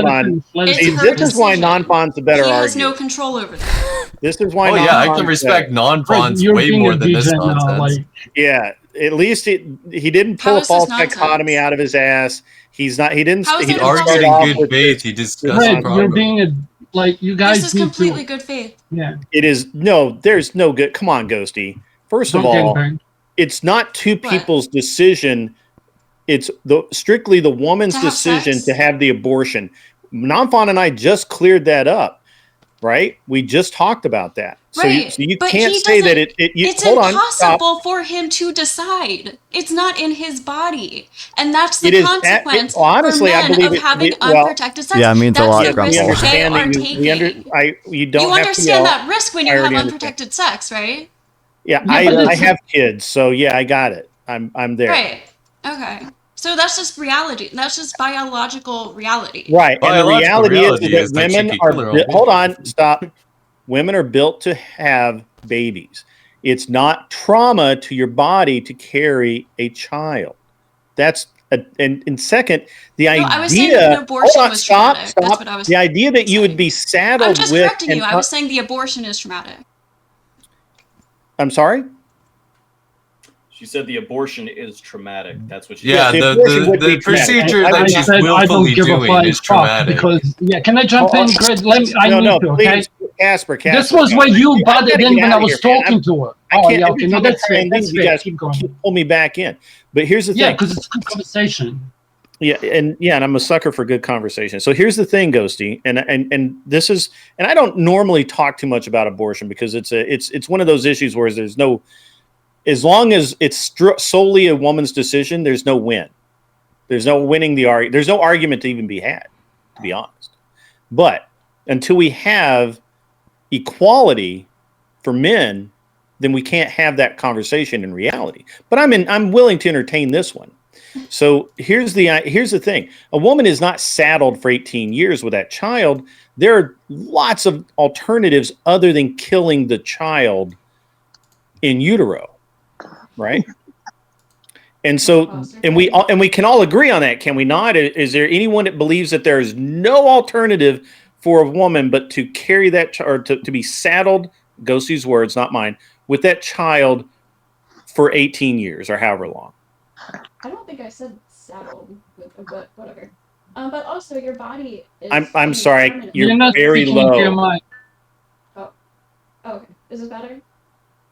on. This is why Nonfon's a better argument.
He has no control over that.
This is why.
I can respect Nonfon's way more than this nonsense.
Yeah. At least he didn't pull a false dichotomy out of his ass. He didn't.
He argued in good faith. He discussed
you're being you guys.
This is completely good faith.
Yeah.
It is there's no good. Come on, Ghosty. First of all, it's not two people's decision. It's strictly the woman's decision to have the abortion. Nonfon and I just cleared that up. Right? We just talked about that.
Right.
So you can't say that
it's impossible for him to decide. It's not in his body. And that's the consequence
honestly,
for men
I believe
of having unprotected sex.
Yeah, it means a lot.
That's the risk they are taking.
You
understand that risk when you have unprotected sex, right?
Yeah, I have kids, so yeah, I got it. I'm there.
Right. Okay. So that's just reality. That's just biological reality.
Right. And the reality is that women are... Hold on. Stop. Women are built to have babies. It's not trauma to your body to carry a child. That's... And second, the idea...
I was saying that an abortion was traumatic. That's what I was
saying. The idea that you would be saddled with...
I'm just correcting you. I was saying the abortion is traumatic.
I'm sorry?
She said the abortion is traumatic. That's what she
said. Yeah, the procedure that she's willfully doing is traumatic.
Because, can I jump in, Greg?
Please, Casper.
This was where you butted in when I was talking to her.
That's fair. You guys pull me back in. But here's the thing.
Yeah, because it's a good conversation.
and I'm a sucker for good conversation. So here's the thing, Ghosty, and this is, and I don't normally talk too much about abortion because it's one of those issues where there's no, as long as it's solely a woman's decision, there's no win. There's no winning the argument. There's no argument to even be had, to be honest. But until we have equality for men, then we can't have that conversation in reality. But I'm willing to entertain this one. So here's the thing. A woman is not saddled for 18 years with that child. There are lots of alternatives other than killing the child in utero, right? And so, and we can all agree on that, can we not? Is there anyone that believes that there is no alternative for a woman but to carry that or to be saddled, Ghosty's words, not mine, with that child for 18 years or however long?
I don't think I said saddled with a but whatever. But also your body is
I'm sorry, you're very low.
Oh, okay. Is it better?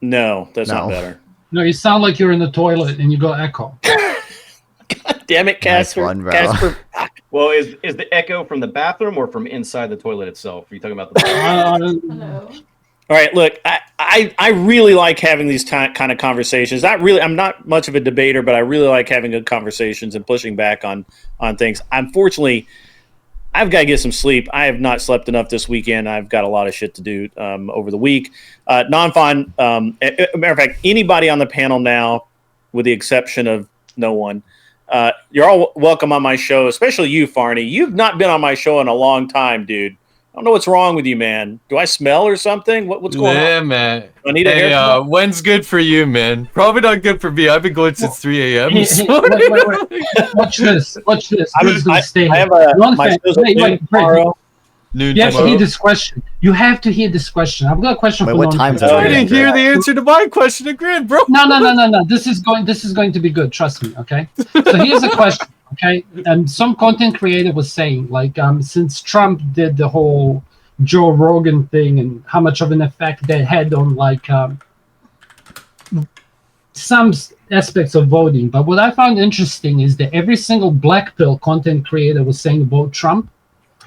No, that's not better.
No, you sound like you're in the toilet and you go echo.
God damn it, Casper.
Nice one,
Casper.
Well, is the echo from the bathroom or from inside the toilet itself? Are you talking about the bathroom?
Hello.
All right, look, I really like having these kind of conversations. I'm not much of a debater, but I really like having good conversations and pushing back on things. Unfortunately, I've got to get some sleep. I have not slept enough this weekend. I've got a lot of shit to do over the week. Nonfon, matter of fact, anybody on the panel now, with the exception of no one, you're all welcome on my show, especially you, Farney. You've not been on my show in a long time, dude. I don't know what's wrong with you, man. Do I smell or something? What's going on?
Yeah, man.
Do I need a haircut?
When's good for you, man? Probably not good for me. I've been going since 3 a.m.
Wait. Watch this.
I have my show's tomorrow.
You have to hear this question. You have to hear this question. I've got a question for
what time is it?
I didn't hear the answer to my question again, bro.
No. This is going to be good. Trust me. Okay. So here's a question. Okay. And some content creator was saying, like, since Trump did the whole Joe Rogan thing and how much of an effect that had on like some aspects of voting. But what I found interesting is that every single black pill content creator was saying vote Trump.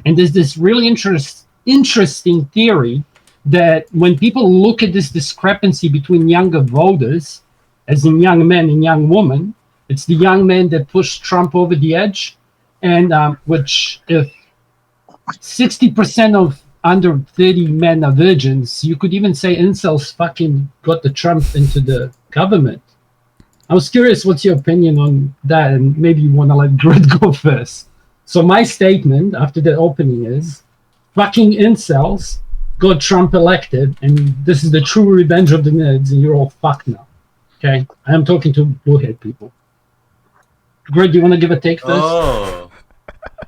And there's this really interesting theory that when people look at this discrepancy between younger voters, as in young men and young women, it's the young men that push Trump over the edge. And which if 60% of under 30 men are virgins, you could even say incels fucking got the Trump into the government. I was curious, what's your opinion on that? And maybe you want to let Grid go first. So my statement after the opening is, fucking incels got Trump elected, and this is the true revenge of the nerds, and you're all fucked now. Okay? I am talking to bluehead people. Grid, do you want to give a take first?
Oh.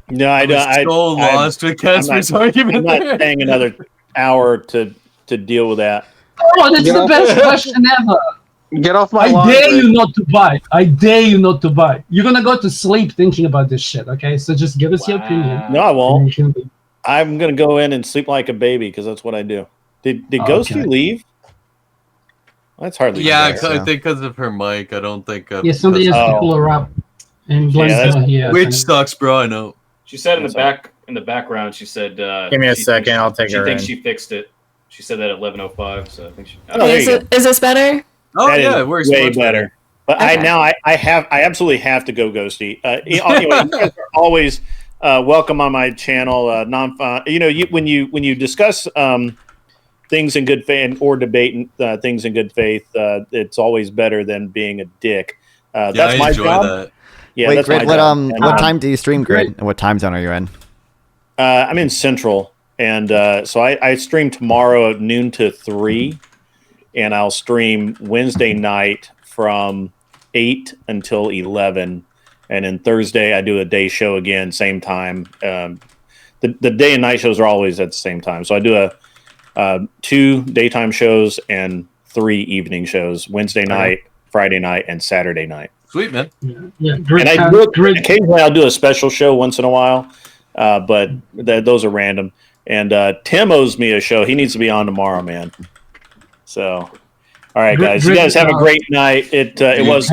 No, I don't.
I'm so lost with Casper's argument.
I'm not paying another hour to deal with that.
Oh, that's the best question ever.
Get off my
lawn. I dare you not to buy. I dare you not to buy. You're going to go to sleep thinking about this shit, okay? So just give us your opinion.
No, I won't. I'm going to go in and sleep like a baby because that's what I do. Did Ghosty leave? That's hardly
I think because of her mic. I don't think...
somebody has to pull her up. And
which sucks, bro, I know.
She said in the background, she said...
give me a second, I'll take her in.
She thinks she fixed it. She said that at 11:05, so I think she...
Is this better?
Oh, yeah, it works
way better. But I absolutely have to go, Ghosty. Anyway, you guys are always welcome on my channel. Nonfon. When you discuss things in good faith or debate things in good faith, it's always better than being a dick. That's my job. That. Yeah,
wait,
that's
Grid,
my job.
what time do you stream, Grid? And what time zone are you in?
I'm in Central, and so I stream tomorrow at noon to 3. And I'll stream Wednesday night from 8 until 11. And then Thursday, I do a day show again, same time. The day and night shows are always at the same time. So I do 2 daytime shows and 3 evening shows, Wednesday night, Friday night, and Saturday night.
Sweet, man.
Yeah.
And occasionally I'll do a special show once in a while, but those are random. And Tim owes me a show. He needs to be on tomorrow, man. So, all right, guys. You guys have a great night. It was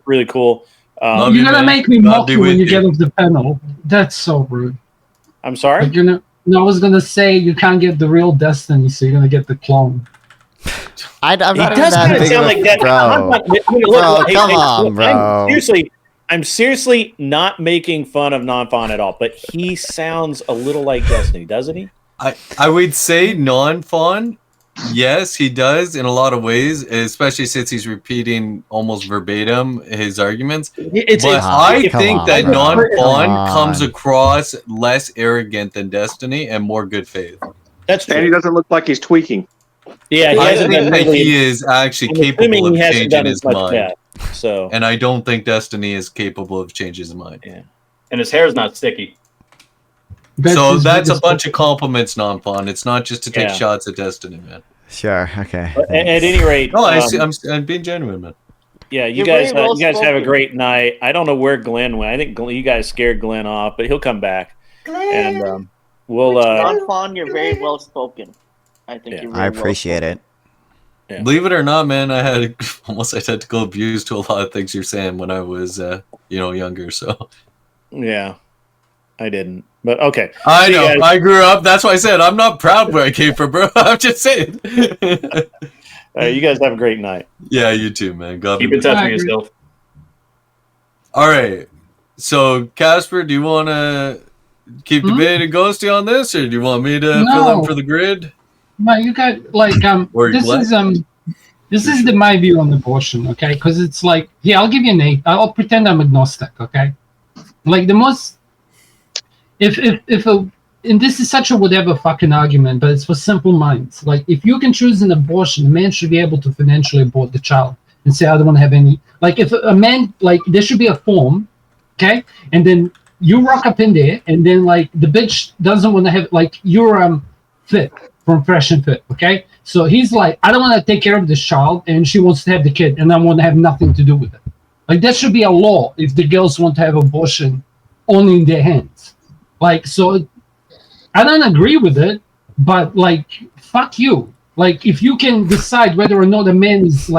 really cool.
You're gonna make me mock you when you get off the panel. That's so rude.
I'm sorry?
No, I was gonna say you can't get the real Destiny, so you're gonna get the clone.
I'm not
It
even
does
that
kind of
big
sound
of a
like that.
Bro, come on, bro.
I'm seriously not making fun of Nonfon at all, but he sounds a little like Destiny, doesn't he?
I would say Nonfon, yes, he does in a lot of ways, especially since he's repeating almost verbatim his arguments. I think that Nonfon comes across less arrogant than Destiny and more good faith.
That's true.
And he doesn't look like he's tweaking.
Yeah,
I think that he is actually capable of changing his mind.
So,
and I don't think Destiny is capable of changing his mind.
Yeah,
and his hair is not sticky.
So that's a bunch of compliments, Nonfon. It's not just to take shots at Destiny, man.
Sure. Okay.
At any rate,
no, I'm being genuine, man.
Yeah, you guys have a great night. I don't know where Glenn went. I think you guys scared Glenn off, but he'll come back.
Glenn.
And we'll.
Nonfon, you're very well spoken. I think you're very
I appreciate it.
Yeah.
Believe it or not, man, I had almost identical abuse to a lot of things you're saying when I was, younger. So.
Yeah, I didn't. But okay.
I know. I grew up. That's why I said I'm not proud where I came from, bro. I'm just saying.
You guys have a great night.
Yeah, you too, man. God
keep in touch with yourself.
All right. So, Casper, do you want to keep debating Ghosty on this, or do you want me to fill in for the grid?
No, you got this is my view on abortion, okay? Because it's like, I'll give you an 8. I'll pretend I'm agnostic, okay? Like the most. And this is such a whatever fucking argument, but it's for simple minds. Like, if you can choose an abortion, a man should be able to financially abort the child and say, I don't want to have any. Like, if a man, there should be a form, okay? And then you rock up in there, and then, the bitch doesn't want to have, you're fit from Fresh and Fit, okay? So he's like, I don't want to take care of this child, and she wants to have the kid, and I want to have nothing to do with it. That should be a law if the girls want to have abortion only in their hands. So I don't agree with it, but fuck you. If you can decide whether or not a man is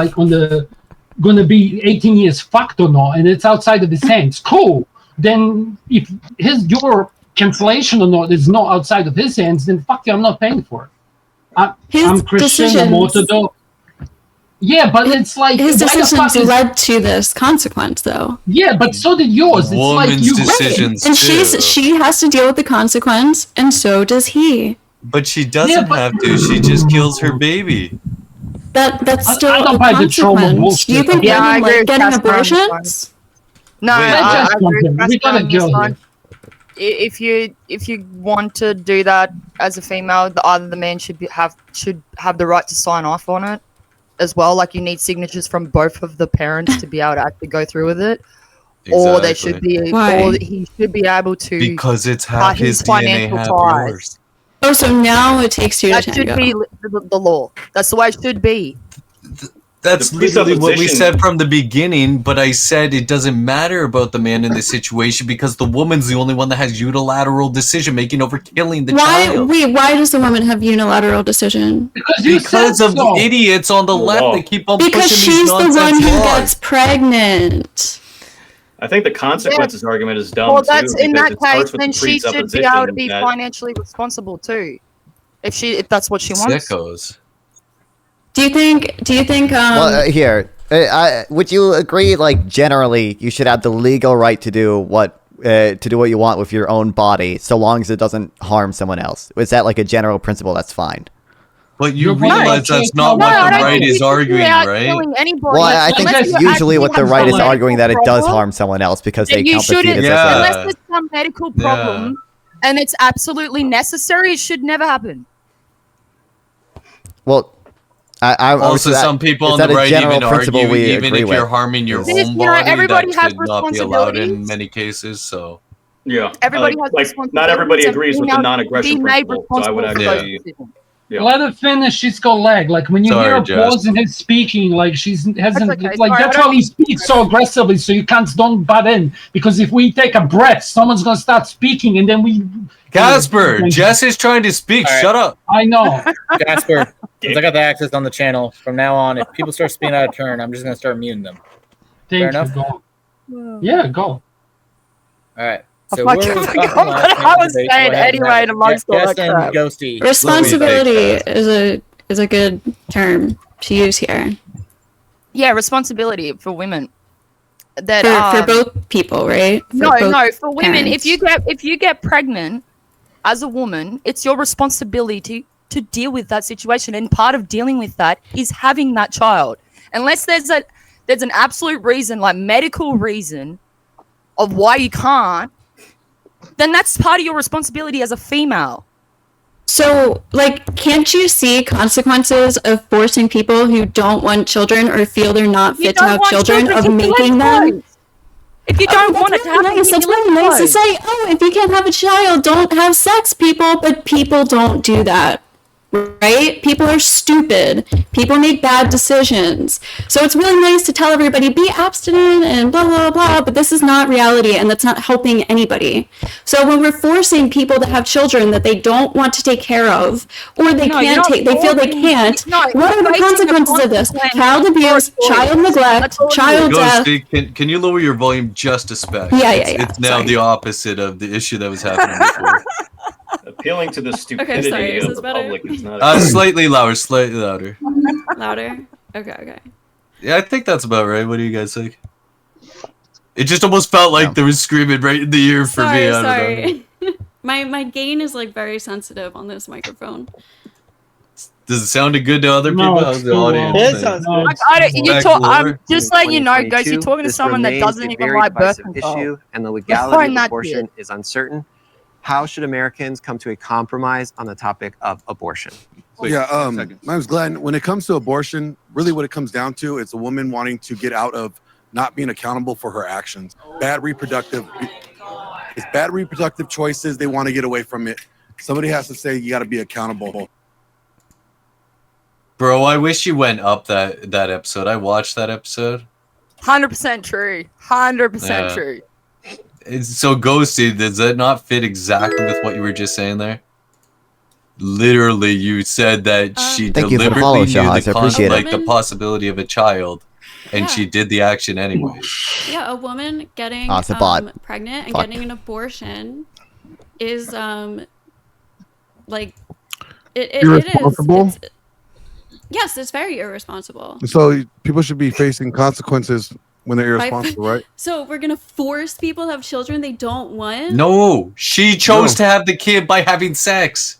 gonna be 18 years fucked or not, and it's outside of his hands, cool. Then if your cancellation or not is not outside of his hands, then fuck you, I'm not paying for it. I'm Christian, I'm Orthodox. Yeah, but it's
his decisions led to this consequence, though.
Yeah, but so did yours.
Woman's decisions
and
too.
she has to deal with the consequence, and so does he.
But she doesn't have to. She just kills her baby.
That's still a consequence. Do you think women getting abortions?
No, I agree with
we gotta go.
If you want to do that as a female, either the man should have the right to sign off on it as well. You need signatures from both of the parents to be able to actually go through with it, or they should be, or he should be able to,
because it's half his DNA, half yours.
Oh, so now it takes two to tango.
That should be the law. That's the way it should be.
That's literally what we said from the beginning, but I said it doesn't matter about the man in this situation because the woman's the only one that has unilateral decision making over killing the child.
Why does the woman have unilateral decision?
Because of idiots on the left that keep on pushing these nonsense
she's the one who
laws.
gets pregnant.
I think the consequences argument is dumb.
Well, that's in that case, then she should be able to be financially responsible too, if that's what she wants.
Sickos.
Do you think?
Well, here, would you agree? Generally, you should have the legal right to do what you want with your own body, so long as it doesn't harm someone else. Is that a general principle? That's fine.
But you realize that's not what the right is arguing, right?
Well, I think that's usually what the right is arguing, that it does harm someone else because they count the fetus as
unless there's some medical problem and it's absolutely necessary, it should never happen.
Well.
Also, some people on the right even argue, even if you're harming your own body,
everybody
that
has
should not be allowed in many cases. So,
yeah,
everybody has responsibilities.
Not everybody agrees with the non-aggression principle. So I would actually,
let her finish. She's got lag. When you hear a pause in his speaking, she hasn't. That's why we speak so aggressively, so you don't butt in. Because if we take a breath, someone's gonna start speaking, and then we.
Casper, Jess is trying to speak. Right. Shut up.
I know.
Casper, since I got the access on the channel, from now on, if people start speaking out of turn, I'm just going to start muting them.
Fair
enough?
Yeah, go.
All right.
I
So
fucking forgot what I was saying anyway amongst all that crap.
Ghosty.
Responsibility is a good term to use here.
Yeah, responsibility for women. That
for both people, right?
For women.
Parents.
If you get pregnant as a woman, it's your responsibility to deal with that situation, and part of dealing with that is having that child. Unless there's an absolute reason, like medical reason, of why you can't, then that's part of your responsibility as a female.
So, like, can't you see consequences of forcing people who don't want children or feel they're not fit to have children of making them?
If you don't want it to happen,
it's really nice to say, oh, if you can't have a child, don't have sex, people. But people don't do that. Right? People are stupid. People make bad decisions. So it's really nice to tell everybody, be abstinent and blah, blah, blah, but this is not reality and that's not helping anybody. So when we're forcing people to have children that they don't want to take care of, or they can't take, they feel they can't, what are the consequences of this? Child abuse, child neglect, child death.
Ghosty, can you lower your volume just a speck?
Yeah.
It's now the opposite of the issue that was happening before.
Appealing to the stupidity of the public is not.
Slightly louder.
Louder? Okay.
Yeah, I think that's about right. What do you guys think? It just almost felt like there was screaming right in the ear for me. I don't know.
My gain is like very sensitive on this microphone.
Does it sound good to other people? How's the audience?
It sounds good.
I'm just letting you know, guys, you're talking to someone that doesn't even like birth control.
Issue, and the legality of abortion is uncertain. How should Americans come to a compromise on the topic of abortion?
Yeah, my name's Glenn. When it comes to abortion, really what it comes down to, it's a woman wanting to get out of not being accountable for her actions. Bad reproductive choices. They want to get away from it. Somebody has to say you got to be accountable.
Bro, I wish you went up that episode. I watched that episode.
100% true. 100% true.
So Ghosty, does that not fit exactly with what you were just saying there? Literally, you said that she deliberately knew the possibility of a child, and she did the action anyway.
Yeah, a woman getting pregnant and getting an abortion is like it
irresponsible.
is. Yes, it's very irresponsible.
So people should be facing consequences when they're irresponsible, right?
So we're gonna force people to have children they don't want?
No, she chose to have the kid by having sex.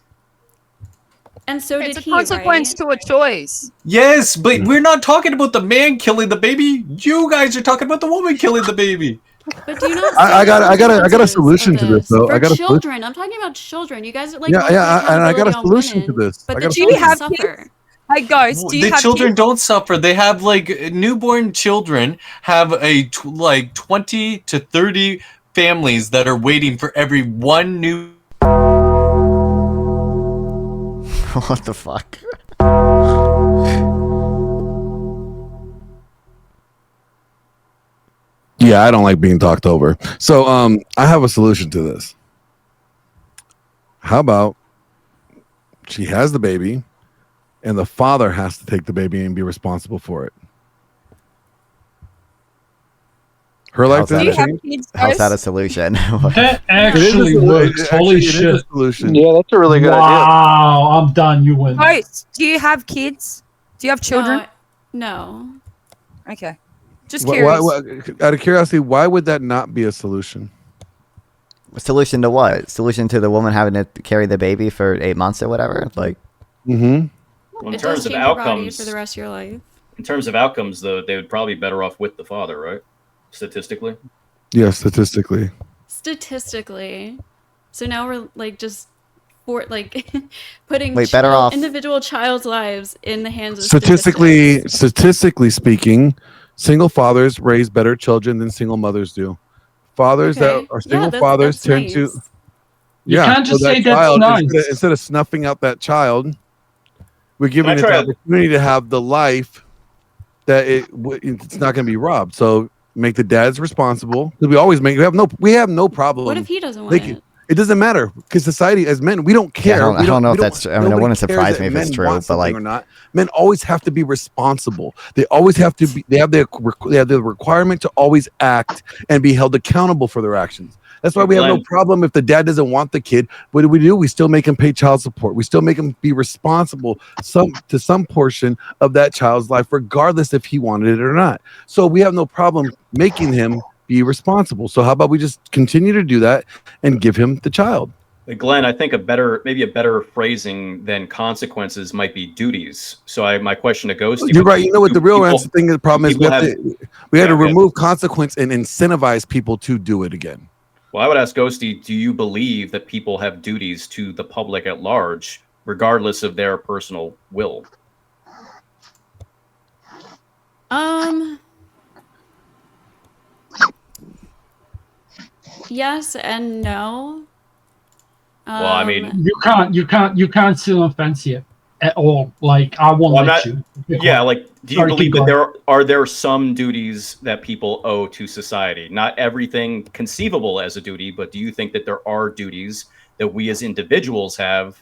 And so
it's a consequence to a choice.
Yes, but we're not talking about the man killing the baby. You guys are talking about the woman killing the baby.
But do you not?
I got a solution to this though.
For
I got
children. I'm talking about children. You guys are like
and I got a solution to this.
But the children suffer.
Hey guys, do you
the
have
children
kids?
don't suffer. They have like newborn children have a like 20 to 30 families that are waiting for every one new.
What the fuck?
Yeah, I don't like being talked over. So I have a solution to this. How about she has the baby and the father has to take the baby and be responsible for it? Her life doesn't change.
How's that a solution?
That actually works. Holy shit.
Yeah, that's a really good idea.
Wow, I'm done. You win.
Guys, do you have kids? Do you have children?
No.
Okay. Just curious.
Out of curiosity, why would that not be a solution?
A solution to what? Solution to the woman having to carry the baby for 8 months or whatever? Like.
Well, in
It
terms
does
of
change your body
outcomes,
for the rest of your life.
in terms of outcomes, though, they would probably be better off with the father, right? Statistically.
Yeah, statistically.
Statistically. So now we're like just putting
better off.
individual child's lives in the hands of
Statistically speaking, single fathers raise better children than single mothers do. Fathers that are single fathers tend to.
You can't just say that's
child,
nice.
Instead of snuffing out that child, we're giving it the opportunity to have the life that it's not going to be robbed. So make the dads responsible. We always make we have no problem.
What if he doesn't want it?
It doesn't matter because society, as men, we don't care.
I don't know if that's true. I mean, it wouldn't surprise me if it's true, but like,
or not, men always have to be responsible. They always have to be. They have the requirement to always act and be held accountable for their actions. That's why we have no problem if the dad doesn't want the kid. What do? We still make him pay child support. We still make him be responsible to some portion of that child's life, regardless if he wanted it or not. So we have no problem making him be responsible. So how about we just continue to do that and give him the child?
Glenn, I think maybe a better phrasing than consequences might be duties. So my question to Ghosty.
You're right. You know what the real answer thing? The problem is we had to remove consequence and incentivize people to do it again.
Well, I would ask Ghosty, do you believe that people have duties to the public at large, regardless of their personal will?
Yes and no.
Well, I mean,
you can't sit on fence here at all. Like, I won't let you.
Yeah, like, do you believe that there are some duties that people owe to society? Not everything conceivable as a duty, but do you think that there are duties that we as individuals have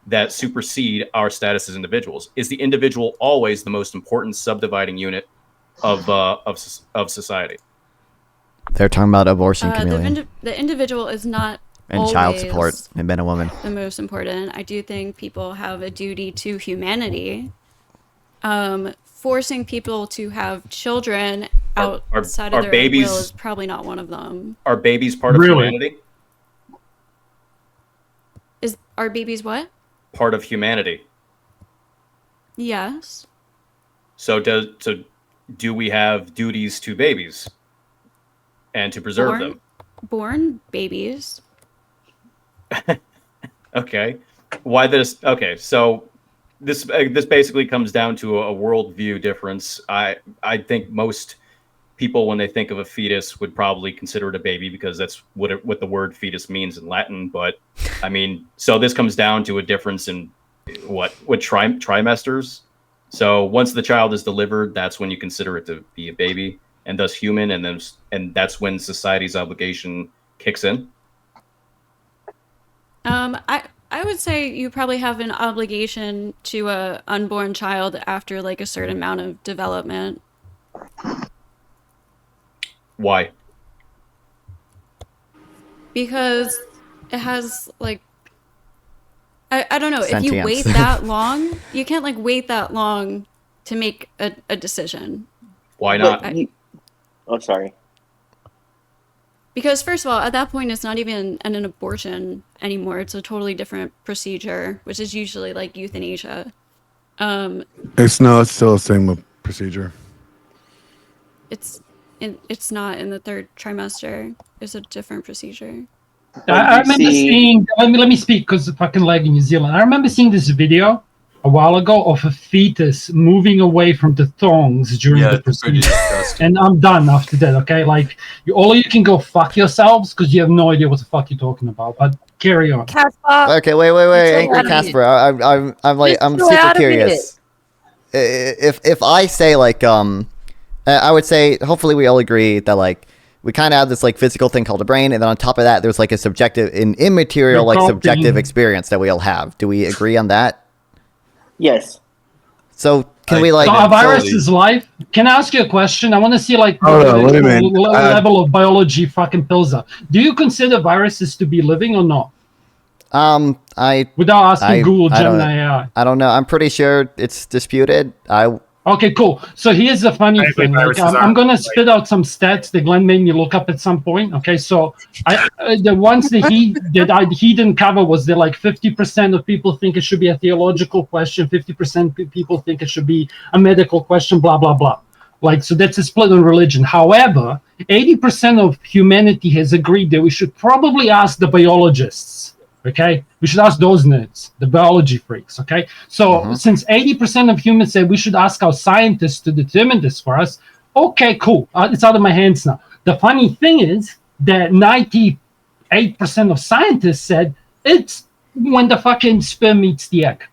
that supersede our status as individuals? Is the individual always the most important subdividing unit of society?
They're talking about abortion, Chameleon.
The individual is not
and child support and men and women.
The most important. I do think people have a duty to humanity. Forcing people to have children outside of their will is probably not one of them.
Are babies part of humanity?
Are babies what?
Part of humanity.
Yes.
So do we have duties to babies and to preserve them?
Born babies.
Okay. Why this? Okay, so this basically comes down to a worldview difference. I think most people, when they think of a fetus, would probably consider it a baby because that's what the word fetus means in Latin. But I mean, so this comes down to a difference in what trimesters. So once the child is delivered, that's when you consider it to be a baby and thus human, and that's when society's obligation kicks in.
I would say you probably have an obligation to a unborn child after like a certain amount of development.
Why?
Because it has like I don't know.
Sentience.
If you wait that long, you can't like wait that long to make a decision.
Why not?
Oh, sorry.
Because first of all, at that point, it's not even an abortion anymore. It's a totally different procedure, which is usually like euthanasia.
It's still the same procedure.
It's not in the third trimester. It's a different procedure.
I remember seeing. Let me speak because fucking lag in New Zealand. I remember seeing this video a while ago of a fetus moving away from the thongs during the procedure, and I'm done after that. Okay, like you can go fuck yourselves because you have no idea what the fuck you're talking about. But carry on.
Okay, wait, Angry Casper. I'm super curious. If I say like I would say hopefully we all agree that like we kind of have this like physical thing called a brain, and then on top of that there's like a subjective, an immaterial like subjective experience that we all have. Do we agree on that?
Yes.
So can we like?
So a virus is life. Can I ask you a question? I want to see like level of biology fucking pills up. Do you consider viruses to be living or not? Without asking Google Gemini AI.
I don't know. I'm pretty sure it's disputed.
Okay, cool. So here's the funny thing. Like, I'm going to spit out some stats that Glenn made me look up at some point. Okay, so the ones that he didn't cover was that like 50% of people think it should be a theological question, 50% people think it should be a medical question, blah, blah, blah. Like, so that's a split on religion. However, 80% of humanity has agreed that we should probably ask the biologists. Okay, we should ask those nerds, the biology freaks. Okay, so since 80% of humans say we should ask our scientists to determine this for us, okay, cool. It's out of my hands now. The funny thing is that 98% of scientists said it's when the fucking sperm meets the egg.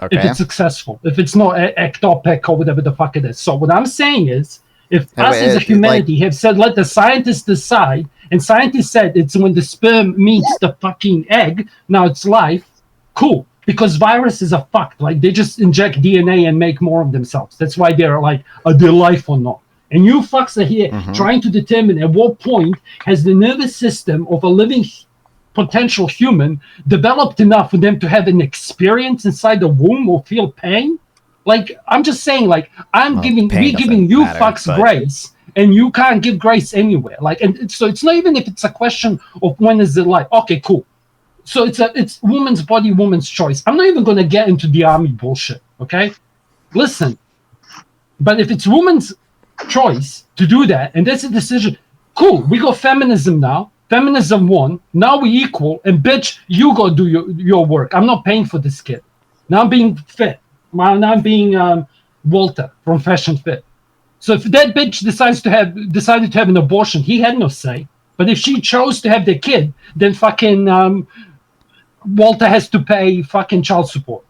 Okay. If it's successful, if it's not ectopic or whatever the fuck it is. So what I'm saying is, if us as a humanity have said, let the scientists decide, And scientists said it's when the sperm meets the fucking egg, now it's life, cool. Because viruses are fucked. Like, they just inject DNA and make more of themselves. That's why they're like, are they life or not? And you fucks are here trying to determine at what point has the nervous system of a living potential human developed enough for them to have an experience inside the womb or feel pain. Like, I'm just saying, like, we giving you fucks grace, and you can't give grace anywhere. Like, and so it's not even if it's a question of when is it like, okay, cool. So it's woman's body, woman's choice. I'm not even going to get into the army bullshit, okay? Listen, but if it's woman's choice to do that, and that's a decision, cool, we got feminism now. Feminism won. Now we equal, and bitch, you go do your work. I'm not paying for this kid. Now I'm being fit. Now I'm being Walter from Fashion Fit. So if that bitch decided to have an abortion, he had no say. But if she chose to have the kid, then fucking Walter has to pay fucking child support.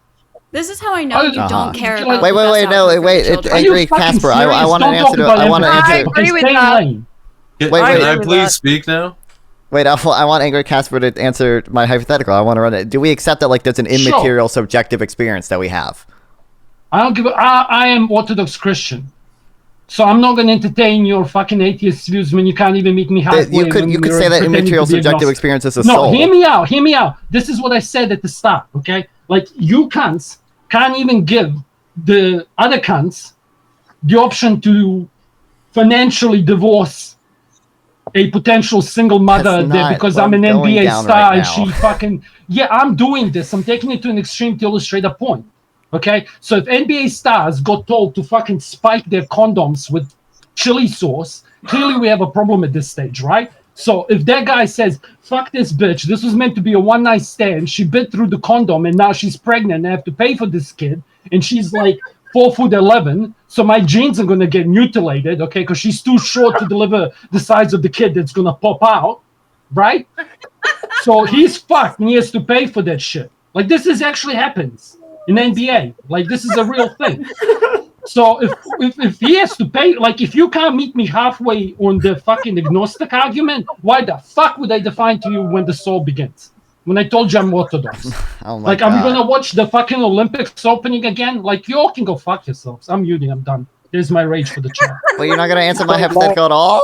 This is how I know you don't care about.
Wait. Angry Casper, I want to answer.
I agree with that.
Can I please speak now?
Wait, I want Angry Casper to answer my hypothetical. I want to run it. Do we accept that, like, there's an immaterial subjective experience that we have?
I am Orthodox Christian, so I'm not going to entertain your fucking atheist views when you can't even meet me halfway.
You could say that immaterial subjective experience is a soul.
No, hear me out. This is what I said at the start, okay? Like, you cunts can't even give the other cunts the option to financially divorce a potential single mother because I'm an NBA star and she fucking... Yeah, I'm doing this. I'm taking it to an extreme to illustrate a point. Okay? So if NBA stars got told to fucking spike their condoms with chili sauce, clearly we have a problem at this stage, right? So if that guy says, fuck this bitch, this was meant to be a one-night stand, she bit through the condom and now she's pregnant and I have to pay for this kid, and she's like 4'11", so my genes are going to get mutilated, okay, because she's too short to deliver the size of the kid that's going to pop out, right? So he's fucked and he has to pay for that shit. Like, this actually happens in NBA. Like, this is a real thing. So if he has to pay, like, if you can't meet me halfway on the fucking agnostic argument, why the fuck would I define to you when the soul begins? When I told you I'm Orthodox.
Oh my
like,
God.
are we gonna watch the fucking Olympics opening again? Like, you all can go fuck yourselves. I'm muting. I'm done. There's my rage for the chat.
Well, you're not gonna answer my hypothetical at all?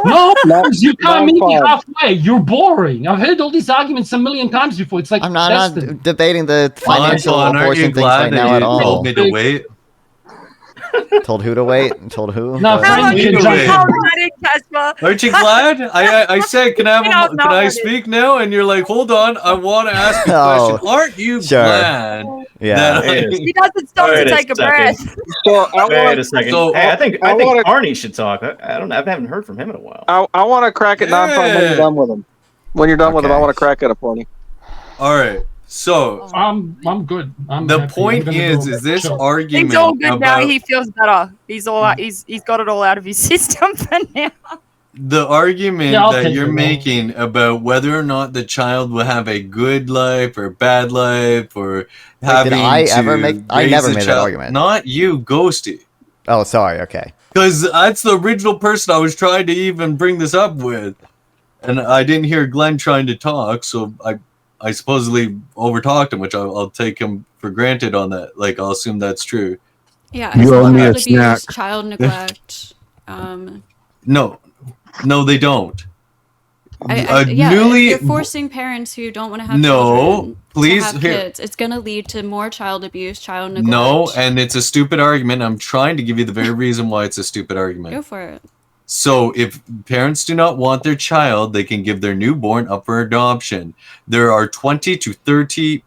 No, because you can't meet me halfway. You're boring. I've heard all these arguments a million times before. It's like,
I'm not debating the financial abortion things right now at all.
Told me to wait.
Told who to wait? Told who?
No,
Aren't you glad? I said, can I speak now? And you're like, hold on, I want to ask you a question. Aren't you glad?
Yeah.
He doesn't stop to take a breath.
So wait a second.
So,
I think Arnie should talk. I haven't heard from him in a while.
I want to crack at Nonfon when you're done with him. When you're done with him, I want to crack at a pony.
All right. So
I'm good.
The point is this argument?
He's all good now. He feels better. He's all he's got it all out of his system for now.
The argument that you're making about whether or not the child will have a good life or bad life or having
I never made that argument.
Not you, Ghosty.
Oh, sorry. Okay.
Because that's the original person I was trying to even bring this up with, and I didn't hear Glenn trying to talk, so I supposedly overtalked him, which I'll take him for granted on that. Like, I'll assume that's true.
Yeah, you owe me a snack. Child neglect.
No, they don't.
You're forcing parents who don't want to have children
please,
to have kids. It's going to lead to more child abuse, child neglect.
No, and it's a stupid argument. I'm trying to give you the very reason why it's a stupid argument.
Go for it.
So if parents do not want their child, they can give their newborn up for adoption. There are 20 to 30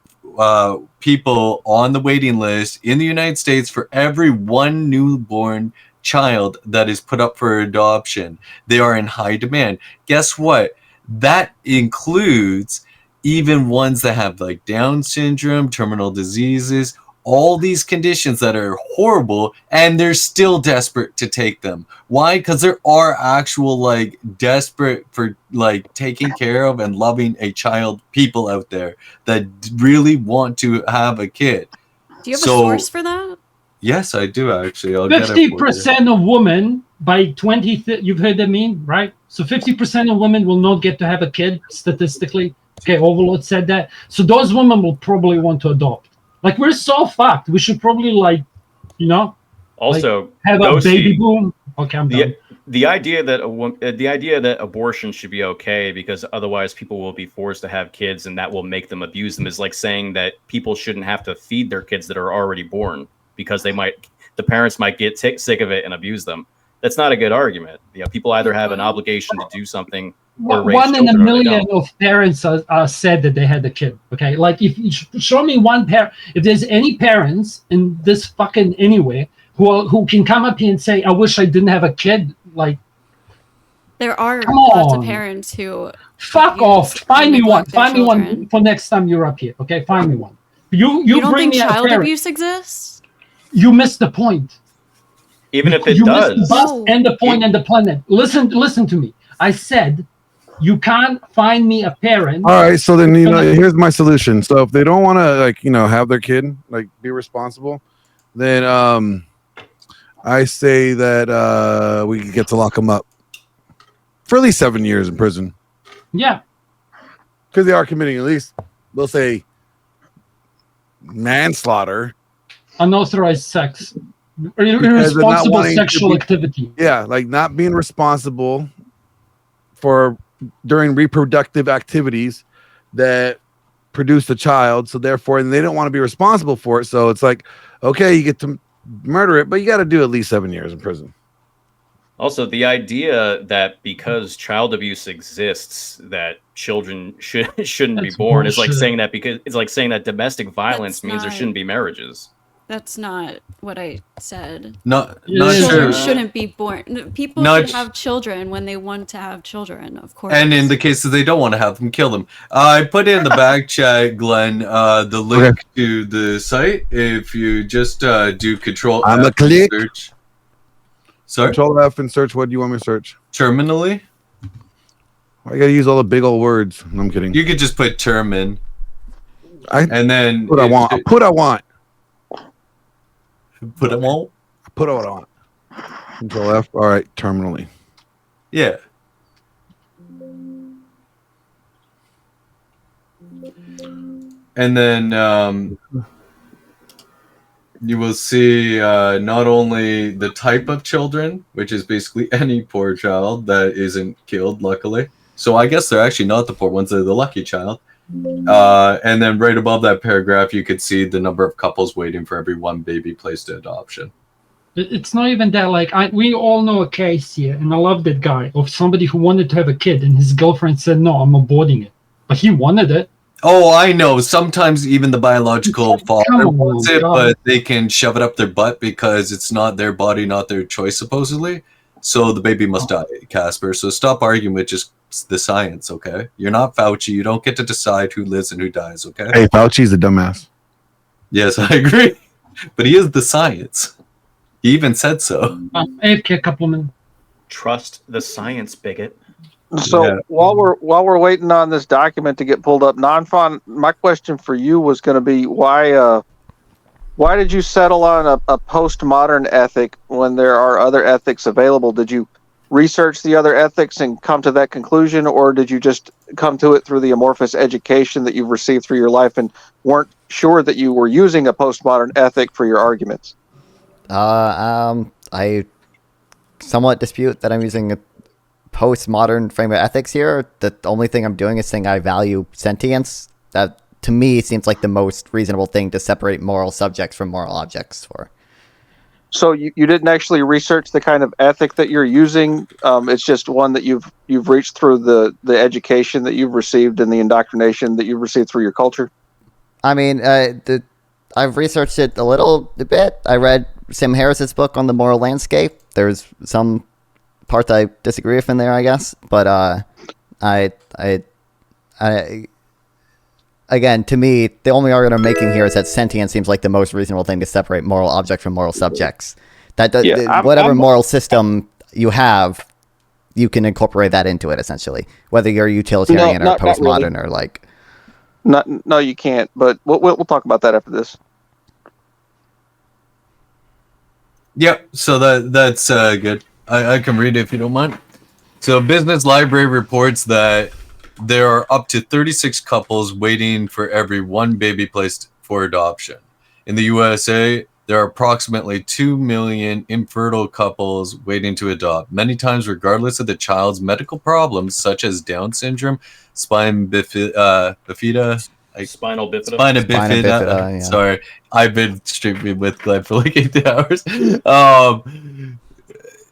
people on the waiting list in the United States for every one newborn child that is put up for adoption. They are in high demand. Guess what? That includes even ones that have like Down syndrome, terminal diseases, all these conditions that are horrible, and they're still desperate to take them. Why? Because there are actual like desperate for like taking care of and loving a child people out there that really want to have a kid.
Do you have a source for that?
Yes, I do actually.
50% of women by 20, you've heard the meme, right? So 50% of women will not get to have a kid statistically. Okay, Overlord said that. So those women will probably want to adopt. Like, we're so fucked. We should probably, like, you know,
also
like, have a baby boom. Okay, I'm done.
The idea that abortion should be okay because otherwise people will be forced to have kids and that will make them abuse them is like saying that people shouldn't have to feed their kids that are already born because the parents might get sick of it and abuse them. That's not a good argument. You know, people either have an obligation to do something or raise
One in a
children or they
million
don't.
of parents said that they had a kid. Okay, like if you show me one parent, if there's any parents in this fucking anywhere who can come up here and say, "I wish I didn't have a kid," like
there are
come
lots of
on.
parents who
Fuck off. Find me one. Find me one for next time you're up here. Okay, find me one. You
don't
bring
think
me a
child
parent.
abuse exists?
You missed the point.
Even if it
You
does.
missed the bus and the point and the planet. Listen to me. I said you can't find me a parent.
All right, so then here's my solution. So if they don't want to have their kid, like be responsible, then I say that we get to lock them up for at least 7 years in prison.
Yeah,
because they are committing at least, we'll say, manslaughter,
unauthorized sex, irresponsible sexual activity.
Yeah, like not being responsible for during reproductive activities that produce a child. So therefore, and they don't want to be responsible for it. So it's like, okay, you get to murder it, but you got to do at least 7 years in prison.
Also, the idea that because child abuse exists, that children shouldn't be born is like saying that because it's like saying that domestic violence means there shouldn't be marriages.
That's not what I said.
Not
children
sure.
shouldn't be born. People should have children when they want to have children, of course.
And in the cases they don't want to have them, kill them. I put in the back chat, Glenn, the link to the site. If you just do Control
I'm
F
a click.
and search. Sorry?
Control F and search. What do you want me to search?
Terminally?
I gotta use all the big old words. No, I'm kidding.
You could just put term in. And then
Put I want. Put I want.
Put them all.
Put what I want. Control F. All right. Terminally.
Yeah. And then you will see not only the type of children, which is basically any poor child that isn't killed, luckily. So I guess they're actually not the poor ones, they're the lucky child. And then right above that paragraph, you could see the number of couples waiting for every one baby placed to adoption.
It's not even that. Like we all know a case here, and I love that guy of somebody who wanted to have a kid, and his girlfriend said, "No, I'm aborting it," but he wanted it.
Oh, I know. Sometimes even the biological father wants it, but they can shove it up their butt because it's not their body, not their choice, supposedly. So the baby must die, Casper. So stop arguing with just the science, okay? You're not Fauci. You don't get to decide who lives and who dies, okay?
Hey, Fauci's a dumbass.
Yes, I agree. But he is the science. He even said so.
AFK couple minutes.
Trust the science, bigot.
So while we're waiting on this document to get pulled up, Nonfon, my question for you was going to be why did you settle on a postmodern ethic when there are other ethics available? Did you research the other ethics and come to that conclusion, or did you just come to it through the amorphous education that you've received through your life and weren't sure that you were using a postmodern ethic for your arguments?
I somewhat dispute that I'm using a postmodern frame of ethics here. The only thing I'm doing is saying I value sentience. That, to me, seems like the most reasonable thing to separate moral subjects from moral objects for.
So you didn't actually research the kind of ethic that you're using. It's just one that you've reached through the education that you've received and the indoctrination that you've received through your culture.
I mean, I've researched it a bit. I read Sam Harris's book on the moral landscape. There's some parts I disagree with in there, I guess. But I again, to me, the only argument I'm making here is that sentience seems like the most reasonable thing to separate moral objects from moral subjects. Whatever moral system you have, you can incorporate that into it, essentially. Whether you're utilitarian or postmodern really. Or like...
No, you can't. But we'll talk about that after this.
Yep. So that's good. I can read it if you don't mind. So, Business Library reports that there are up to 36 couples waiting for every one baby placed for adoption. In the USA, there are approximately 2 million infertile couples waiting to adopt, many times regardless of the child's medical problems such as Down syndrome, spinal bifida.
Spinal bifida.
Spina bifida.
Yeah.
Sorry, I've been streaming with Glenn for like 8 hours.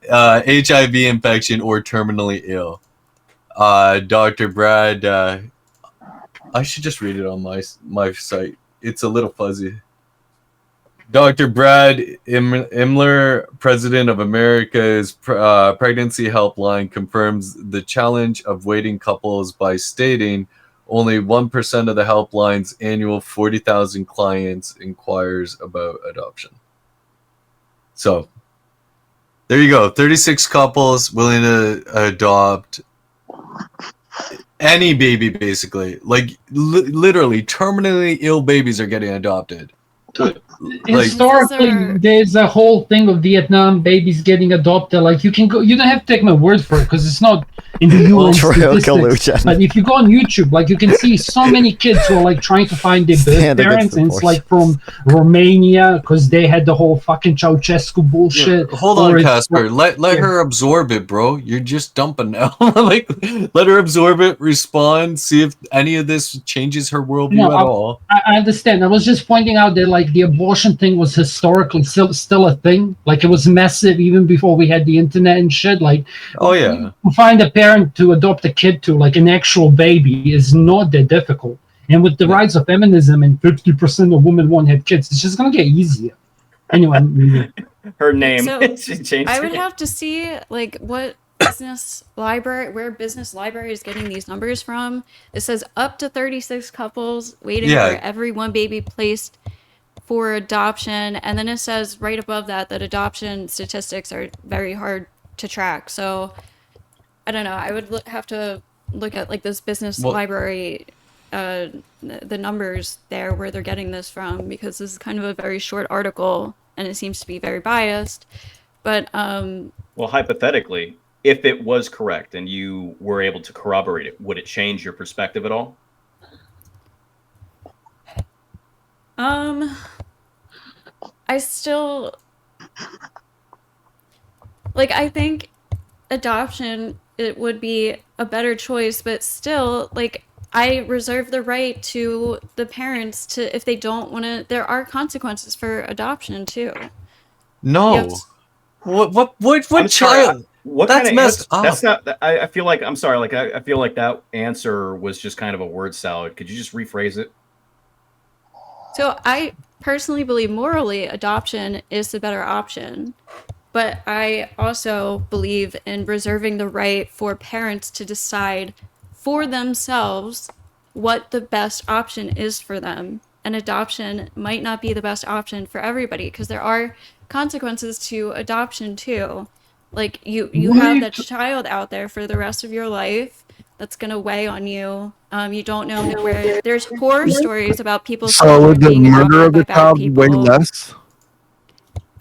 HIV infection or terminally ill. Dr. Brad, I should just read it on my site. It's a little fuzzy. Dr. Brad Imler, president of America's Pregnancy Helpline, confirms the challenge of waiting couples by stating only 1% of the helpline's annual 40,000 clients inquires about adoption. So, there you go. 36 couples willing to adopt any baby, basically. Like, literally, terminally ill babies are getting adopted.
Historically, there's a whole thing of Vietnam babies getting adopted. Like, you can go, you don't have to take my word for it because it's not in the UN statistics. But if you go on YouTube, like, you can see so many kids who are like trying to find their birth parents, and it's like from Romania because they had the whole fucking Ceausescu bullshit.
Yeah, hold on, Casper. Let her absorb it, bro. You're just dumping now. Like, let her absorb it, respond, see if any of this changes her worldview at all.
I understand. I was just pointing out that like the abortion thing was historically still a thing. Like, it was massive even before we had the internet and shit. Like,
oh yeah,
to find a parent to adopt a kid to, like an actual baby, is not that difficult. And with the rise of feminism and 50% of women won't have kids, it's just gonna get easier. Anyway,
her name.
So
She changed
I
her
would
name.
have to see like what business library, where business library is getting these numbers from. It says up to 36 couples waiting for every one baby placed for adoption, and then it says right above that adoption statistics are very hard to track. So I don't know. I would have to look at like this business library, the numbers there where they're getting this from, because this is kind of a very short article and it seems to be very biased. But
well, hypothetically, if it was correct and you were able to corroborate it, would it change your perspective at all?
I still like, I think adoption, it would be a better choice, but still, like, I reserve the right to the parents to, if they don't want to, there are consequences for adoption too.
No. What child?
What
That's
kind of
messed up.
That's not. I feel like, I'm sorry. Like, I feel like that answer was just kind of a word salad. Could you just rephrase it?
So I personally believe morally adoption is the better option, but I also believe in reserving the right for parents to decide for themselves what the best option is for them. And adoption might not be the best option for everybody, because there are consequences to adoption too. Like, you have that child out there for the rest of your life that's going to weigh on you. You don't know where. There's horror stories about people.
So would the
being
murder of the
adopted by bad
child
people.
weigh less?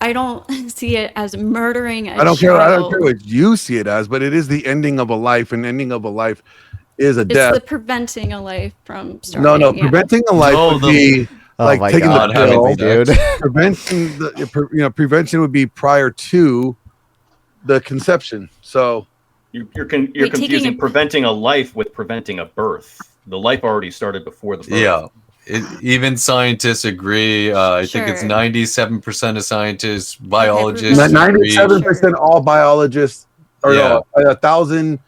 I don't see it as murdering a
I don't care. I don't
child.
care what you see it as, but it is the ending of a life, and ending of a life is a
It's
death.
the preventing a life from starting.
No,
yeah.
preventing a life would be like
my
taking
God,
the pill,
dude.
Preventing prevention would be prior to the conception. So
You're confusing preventing a life with preventing a birth. The life already started before the birth.
Yeah. Even scientists agree. I think it's 97% of scientists, biologists.
97% all biologists, or 1,000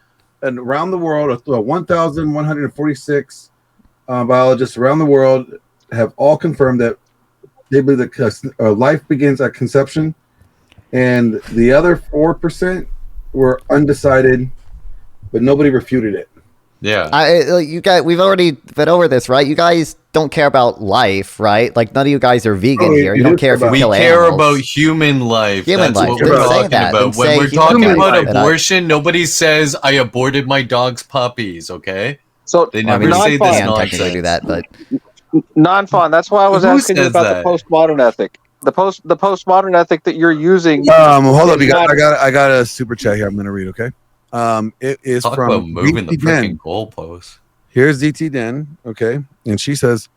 and around the world, 1,146 biologists around the world have all confirmed that they believe that life begins at conception, and the other 4% were undecided, but nobody refuted it.
Yeah,
you guys, we've already been over this, right? You guys don't care about life, right? Like, none of you guys are vegan here. You don't care if you kill animals.
We care about human life.
Human
That's
life.
what we're talking about. When we're talking about abortion, nobody says, I aborted my dog's puppies, okay?
So
they never say this
technically
nonsense.
do that, but
Nonfon. That's why I was
Who
asking you
says
about
that?
the postmodern ethic. the postmodern ethic that you're using.
Hold up, I got a super chat here. I'm gonna read. Okay. It is
Talk
from
about moving the
DT Den.
freaking goalposts.
Here's DT Den. Okay, and she says,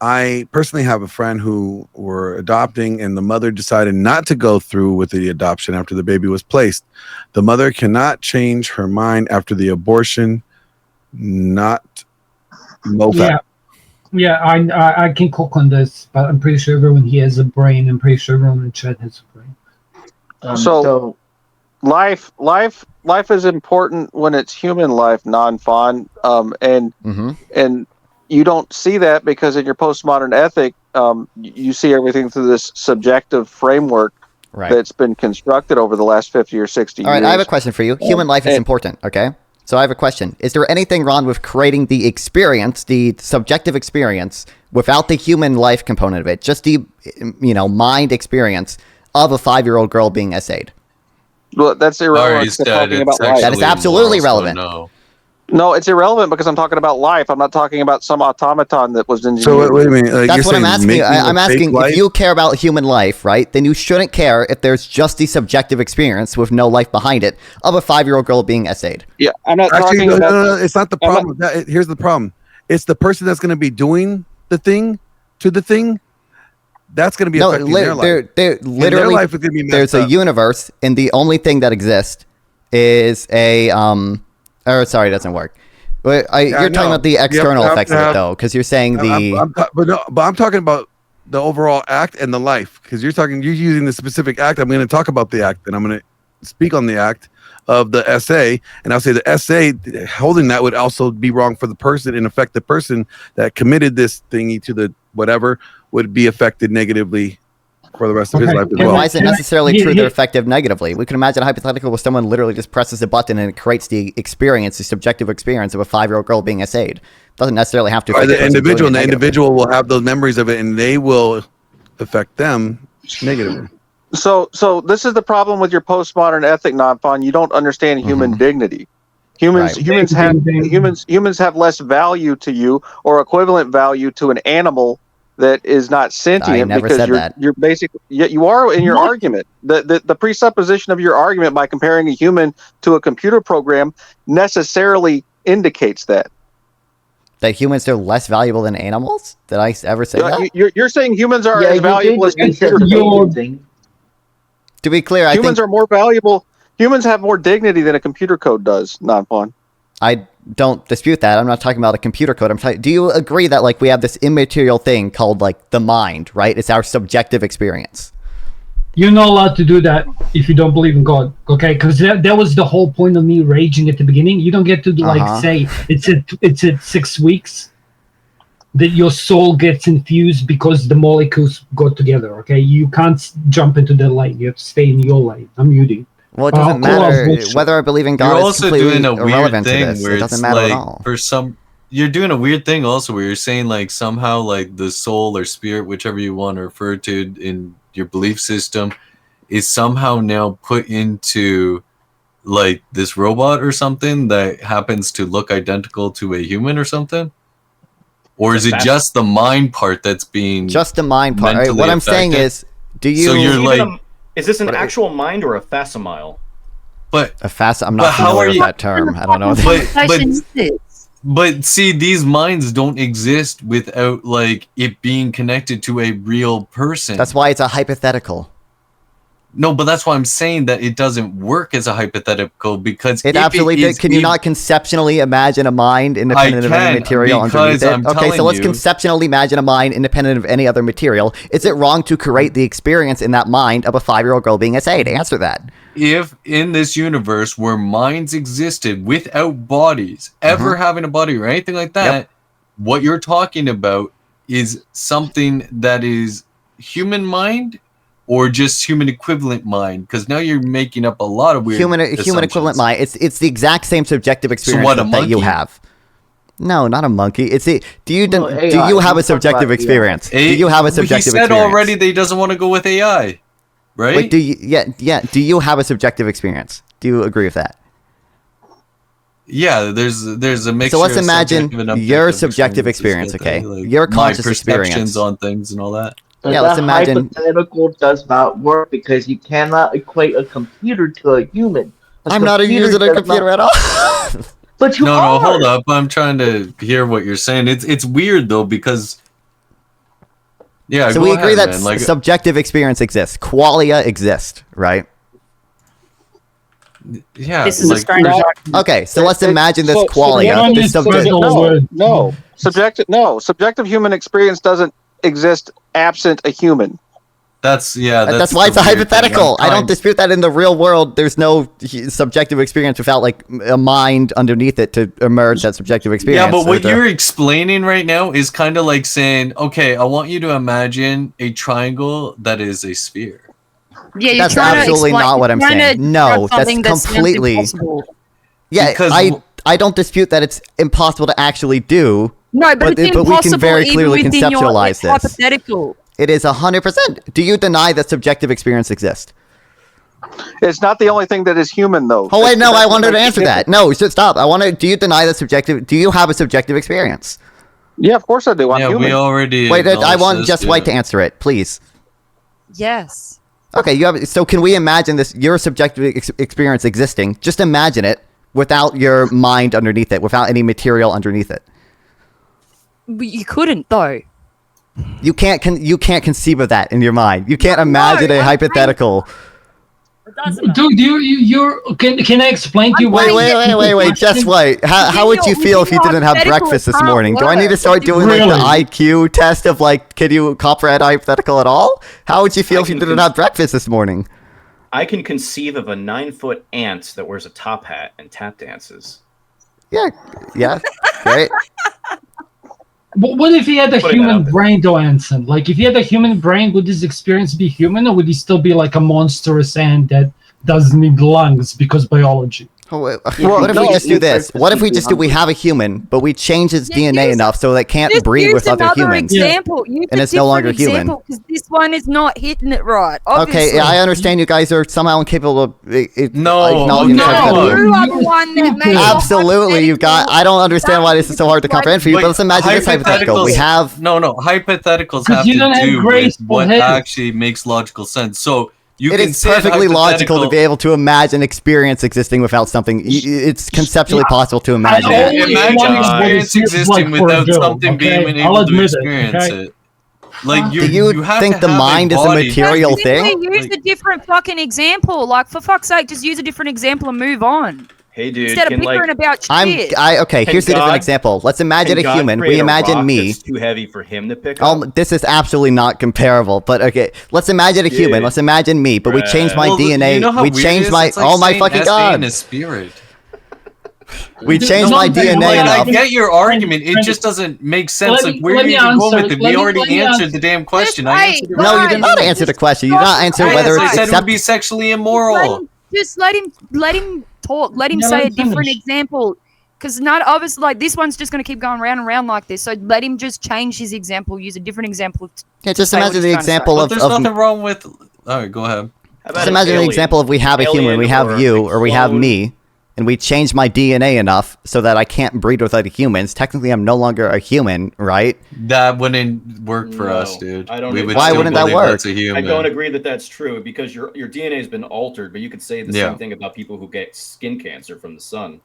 I personally have a friend who were adopting, and the mother decided not to go through with the adoption after the baby was placed. The mother cannot change her mind after the abortion. Not
Yeah, I can cook on this, but I'm pretty sure everyone here has a brain. I'm pretty sure everyone in chat has a brain.
So life is important when it's human life, Nonfon. And you don't see that because in your postmodern ethic, you see everything through this subjective framework that's been constructed over the last 50 or 60 years.
All right, I have a question for you. Human life is important, okay? So I have a question. Is there anything wrong with creating the experience, the subjective experience, without the human life component of it? Just the, mind experience of a 5-year-old girl being essayed?
Well, that's irrelevant. Talking about life.
That is absolutely relevant.
No, it's irrelevant because I'm talking about life. I'm not talking about some automaton that was engineered.
So wait a minute.
That's what I'm asking you. I'm asking if you care about human life, right? Then you shouldn't care if there's just the subjective experience with no life behind it of a 5-year-old girl being essayed.
Yeah, I'm not talking about.
No, it's not the problem. Here's the problem. It's the person that's going to be doing the thing to the thing. That's going to be affecting their life.
Literally,
their life is going to be messed
there's
up.
a universe, and the only thing that exists is a sorry, it doesn't work. You're talking about the external effects of it, though, because you're saying
but I'm talking about the overall act and the life, because you're using the specific act. I'm going to talk about the act, and I'm going to speak on the act of the essay, and I'll say the essay holding that would also be wrong for the person and affect the person that committed this thingy to the whatever would be affected negatively for the rest of his life as well.
Why is it necessarily true they're effective negatively? We can imagine a hypothetical where someone literally just presses a button and it creates the experience, the subjective experience of a 5-year-old girl being essayed. It doesn't necessarily have to affect
the individual. The individual will have those memories of it, and they will affect them negatively.
So this is the problem with your postmodern ethic, Nonfon. You don't understand human dignity. Humans have less value to you or equivalent value to an animal that is not sentient.
I never
because
said that.
You're basically, you are in your argument. The presupposition of your argument by comparing a human to a computer program necessarily indicates that
humans are less valuable than animals. Did I ever say that?
You're saying humans are as valuable as computer programs.
To be clear,
humans are more valuable. Humans have more dignity than a computer code does, Nonfon.
I don't dispute that. I'm not talking about a computer code. Do you agree that we have this immaterial thing called the mind, right? It's our subjective experience.
You're not allowed to do that if you don't believe in God, okay? Because that was the whole point of me raging at the beginning. You don't get to say it's at 6 weeks that your soul gets infused because the molecules go together, okay? You can't jump into the light. You have to stay in your light. I'm muting.
Well, it doesn't matter whether I believe in God.
You're also doing a weird thing where
it doesn't matter at all.
You're doing a weird thing also where you're saying somehow the soul or spirit, whichever you want to refer to in your belief system, is somehow now put into this robot or something that happens to look identical to a human or something. Or is it just the mind part that's being
just the mind part? Right, what I'm saying is,
So you're is this an actual mind or a facsimile?
But
I'm not familiar with that term. I don't know.
But see, these minds don't exist without it being connected to a real person.
That's why it's a hypothetical.
No, but that's why I'm saying that it doesn't work as a hypothetical because
it absolutely does. Can you not conceptually imagine a mind independent of any material underneath it? Okay, so let's conceptually imagine a mind independent of any other material. Is it wrong to create the experience in that mind of a 5-year-old girl being essayed? Answer that.
If in this universe where minds existed without bodies, ever having a body or anything like that, what you're talking about is something that is human mind or just human equivalent mind, because now you're making up a lot of weird
human equivalent mind. It's the exact same subjective experience that you have. No, not a monkey. Do you have a subjective experience? Do you have a subjective experience?
He said already that he doesn't want to go with AI, right?
Wait, do you have a subjective experience? Do you agree with that?
Yeah, there's a mixture.
So let's imagine your subjective experience, okay? Your conscious experience
on things and all that.
But
yeah, let's imagine.
Hypothetical does not work because you cannot equate a computer to a human.
I'm not using a computer at all.
But you
no,
are.
hold up. I'm trying to hear what you're saying. It's weird though because yeah.
So we agree that subjective experience exists. Qualia exists, right?
Yeah.
This is a strange.
Okay, so let's imagine this qualia.
Subjective human experience doesn't exist absent a human.
That's
why it's a hypothetical. I don't dispute that in the real world. There's no subjective experience without like a mind underneath it to emerge that subjective experience.
Yeah, but what you're explaining right now is kind of like saying, okay, I want you to imagine a triangle that is a sphere.
Yeah,
that's absolutely not what I'm saying. No, that's completely. Yeah, I don't dispute that it's impossible to actually do.
No, but it's impossible
we can very
even
clearly
within
conceptualize
your
this.
Hypothetical.
It is 100%. Do you deny that subjective experience exists?
It's not the only thing that is human, though.
Oh wait, no, I wanted to answer that. No, stop. Do you deny that subjective? Do you have a subjective experience?
Yeah, of course I do. I'm human.
We already.
Wait, I want Just White to answer it, please.
Yes.
Okay, you have. So can we imagine your subjective experience existing? Just imagine it without your mind underneath it, without any material underneath it.
But you couldn't though.
You can't conceive of that in your mind. You can't imagine a hypothetical.
Dude, can I explain to you?
Wait, Just White. How would you feel if you didn't have breakfast this morning? Do I need to start doing like the IQ test of like, can you comprehend a hypothetical at all? How would you feel if you didn't have breakfast this morning?
I can conceive of a 9-foot ant that wears a top hat and tap dances.
Yeah, great.
But what if he had a human brain, though, Anson? Like, if he had a human brain, would his experience be human, or would he still be like a monstrous ant that doesn't need lungs because biology?
What if we just do this? What if we have a human, but we change his DNA enough so that it can't breed with other humans?
Example.
And it's no longer human.
Because this one is not hitting it right.
Obviously. Okay, I understand you guys are somehow incapable of acknowledging
you are the one that made
absolutely, you got. I don't understand why this is so hard to comprehend for you. But let's imagine this hypothetical. We have
hypotheticals have to do with what actually makes logical sense. So.
It is perfectly logical to be able to imagine experience existing without something. It's conceptually possible to imagine it.
Imagine experience existing without something being able to experience it. Like
do you think the mind is a material thing?
Use a different fucking example. Like, for fuck's sake, just use a different example and move on.
Hey, dude.
Instead of bickering about shit.
Okay, here's a different example. Let's imagine a human. We imagine me.
It's too heavy for him to pick up.
This is absolutely not comparable. But okay, let's imagine a human. Let's imagine me. But we change my DNA. We change my. Oh my fucking god! We changed my DNA enough.
I get your argument. It just doesn't make sense. Like, where do you go with it? We already answered the damn question.
No, you did not answer the question. You did not answer whether it's
acceptable. It would be sexually immoral.
Just let him talk. Let him say a different example. Because not obviously, like, this one's just going to keep going round and round like this. So let him just change his example. Use a different example.
Yeah, just imagine the example of.
There's nothing wrong with. All right, go ahead.
Just imagine the example of we have a human, we have you, or we have me, and we change my DNA enough so that I can't breed with other humans. Technically, I'm no longer a human, right?
That wouldn't work for us, dude.
Why wouldn't that work?
I don't agree that that's true because your DNA has been altered, but you could say the same thing about people who get skin cancer from the sun.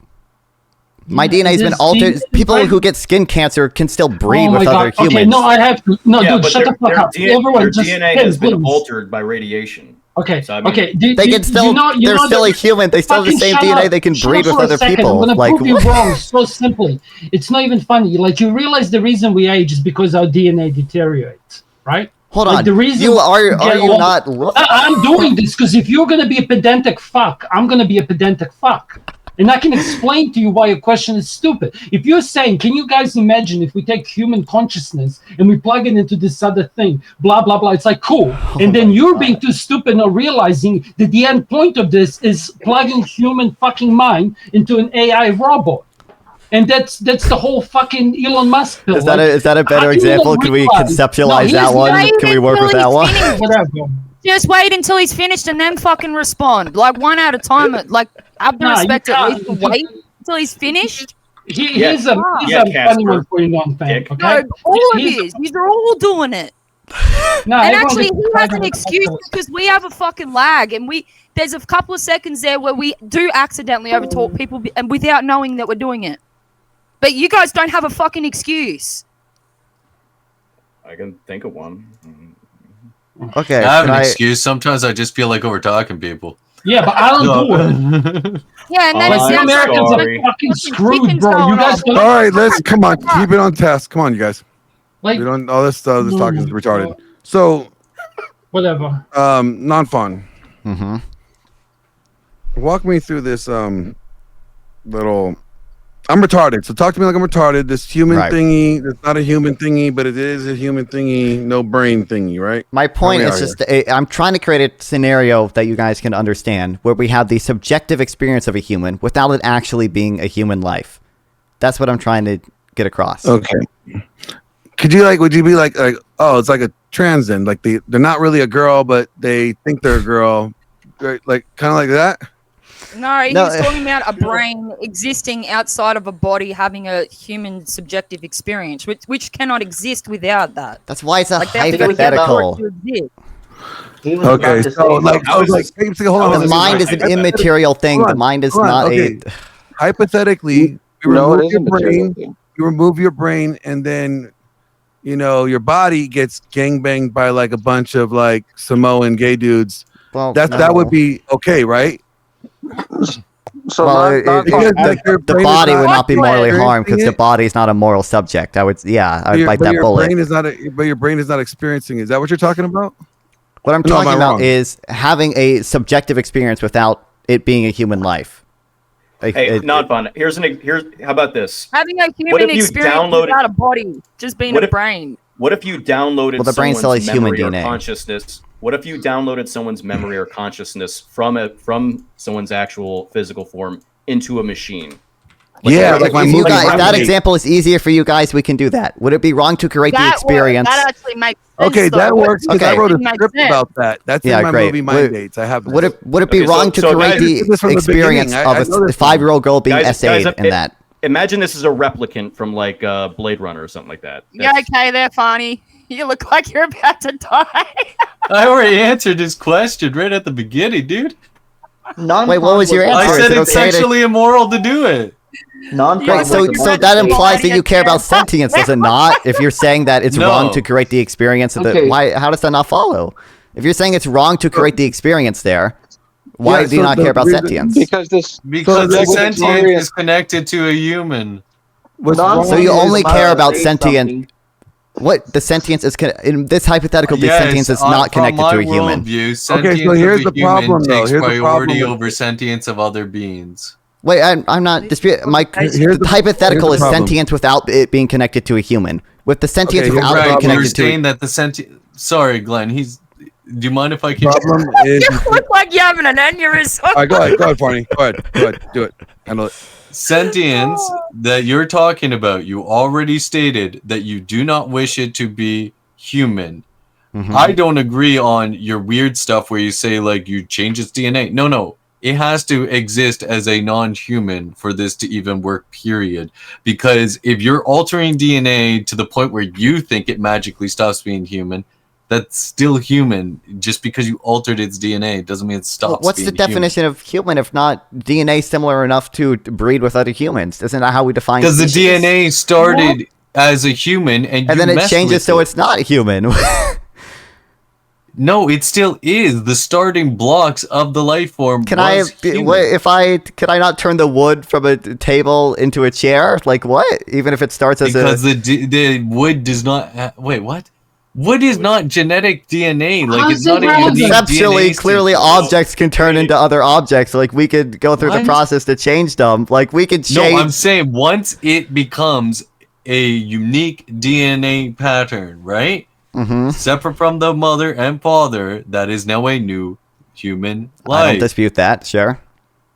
My DNA has been altered. People who get skin cancer can still breed with other humans.
Okay, no, I have to. No, dude, shut the fuck up.
Their DNA has been altered by radiation.
Okay,
so, I mean,
okay.
They can still. They're still a human. They still have the same DNA. They can breed with other people.
I'm gonna prove you wrong so simply. It's not even funny. Like, you realize the reason we age is because our DNA deteriorates, right?
Hold on.
The reason
are you not?
I'm doing this because if you're gonna be a pedantic fuck, I'm gonna be a pedantic fuck. And I can explain to you why your question is stupid. If you're saying, can you guys imagine if we take human consciousness and we plug it into this other thing, blah, blah, blah, it's like, cool. And then you're being too stupid or realizing that the end point of this is plugging human fucking mind into an AI robot. And that's the whole fucking Elon Musk bill.
Is that a better example? Can we conceptualize that one? Can we work with that one?
Whatever.
Just wait until he's finished and then fucking respond. Like, one at a time. Like, have the respect at least to wait until he's finished.
He's a funny one for you, Nonfon.
No, all of you. You're all doing it.
No,
And
everyone
actually,
gets
he has
tired
an
of the
excuse
podcast.
because we have a fucking lag, and there's a couple of seconds there where we do accidentally overtalk people, and without knowing that we're doing it. But you guys don't have a fucking excuse.
I can think of one.
Okay.
I have an excuse. Sometimes I just feel like over talking people.
Yeah, but I don't do it.
Yeah, and then
Like,
it
you
sounds like
Americans are
fucking
fucking screwed,
chicken's
bro. You
going
guys
off.
don't.
All right, let's come on, keep it on task. Come on, you guys.
Like,
we don't. All this stuff, this talk is retarded. So,
whatever.
Non-fun.
Mm-hmm.
Walk me through this little. I'm retarded, so talk to me like I'm retarded. This human thingy, it's not a human thingy, but it is a human thingy, no brain thingy, right?
My point is just, I'm trying to create a scenario that you guys can understand where we have the subjective experience of a human without it actually being a human life. That's what I'm trying to get across.
Okay. Would you be like, oh, it's like a trans then, like they're not really a girl, but they think they're a girl, right? Like kind of like that.
No, he was talking about a brain existing outside of a body having a human subjective experience, which cannot exist without that.
That's why it's a
they have to go
hypothetical.
to exist.
Okay, so like, hold on.
The mind is an immaterial thing. The mind is not a.
Hypothetically, you remove your brain, and then your body gets gangbanged by like a bunch of like Samoan gay dudes.
Well,
that would be okay, right?
So
the body would not be morally harmed because the body is not a moral subject. I would bite that bullet.
But your brain is not experiencing. Is that what you're talking about?
What I'm talking about is having a subjective experience without it being a human life.
Not fun. Here's how about this?
Having a human experience without a body, just being a brain.
What if you downloaded
the brain still has
someone's
human
memory or
DNA.
consciousness? What if you downloaded someone's memory or consciousness from someone's actual physical form into a machine?
If that example is easier for you guys, we can do that. Would it be wrong to create the experience?
That actually makes sense.
Okay, that works.
Okay.
I wrote a script about that. That's in my movie Mind Dates. I have.
Would it be wrong to create the experience of a 5-year-old girl being essayed in that?
Imagine this is a replicant from like Blade Runner or something like that.
Yeah, okay, they're funny. You look like you're about to die.
I already answered his question right at the beginning, dude.
Wait, what was your answer?
I said it's sexually immoral to do it.
Wait, so that implies that you care about sentience, does it not? If you're saying that it's wrong to create the experience of how does that not follow? If you're saying it's wrong to create the experience there, why do you not care about sentience?
Because the sentience is connected to a human.
So you only care about sentient. What the sentience is in this hypothetical, the sentience is not connected to a human.
Okay, so here's the problem. Takes priority over sentience of other beings.
Wait, I'm not disputing. The hypothetical is sentience without it being connected to a human. With the sentience without it being connected to.
You're saying that the sentience. Sorry, Glenn. Do you mind if I can?
You look like you're having an aneurysm.
All right, go ahead, Barney. Go ahead, do it. Handle it.
Sentience that you're talking about, you already stated that you do not wish it to be human.
Mm-hmm.
I don't agree on your weird stuff where you say like you change its DNA. No. It has to exist as a non-human for this to even work, period. Because if you're altering DNA to the point where you think it magically stops being human, that's still human. Just because you altered its DNA doesn't mean it stops.
What's the definition of human if not DNA similar enough to breed with other humans? Isn't that how we define?
Because the DNA started as a human, and
then it changes so it's not human.
No, it still is. The starting blocks of the life form.
Can I not turn the wood from a table into a chair? Like what? Even if it starts as
because the wood does not. Wait, what? Wood is not genetic DNA. Like it's not a
conceptually. Clearly, objects can turn into other objects. Like we could go through the process to change them. Like we could change.
No, I'm saying once it becomes a unique DNA pattern, right?
Mm-hmm.
Separate from the mother and father, that is now a new human life.
I don't dispute that. Sure.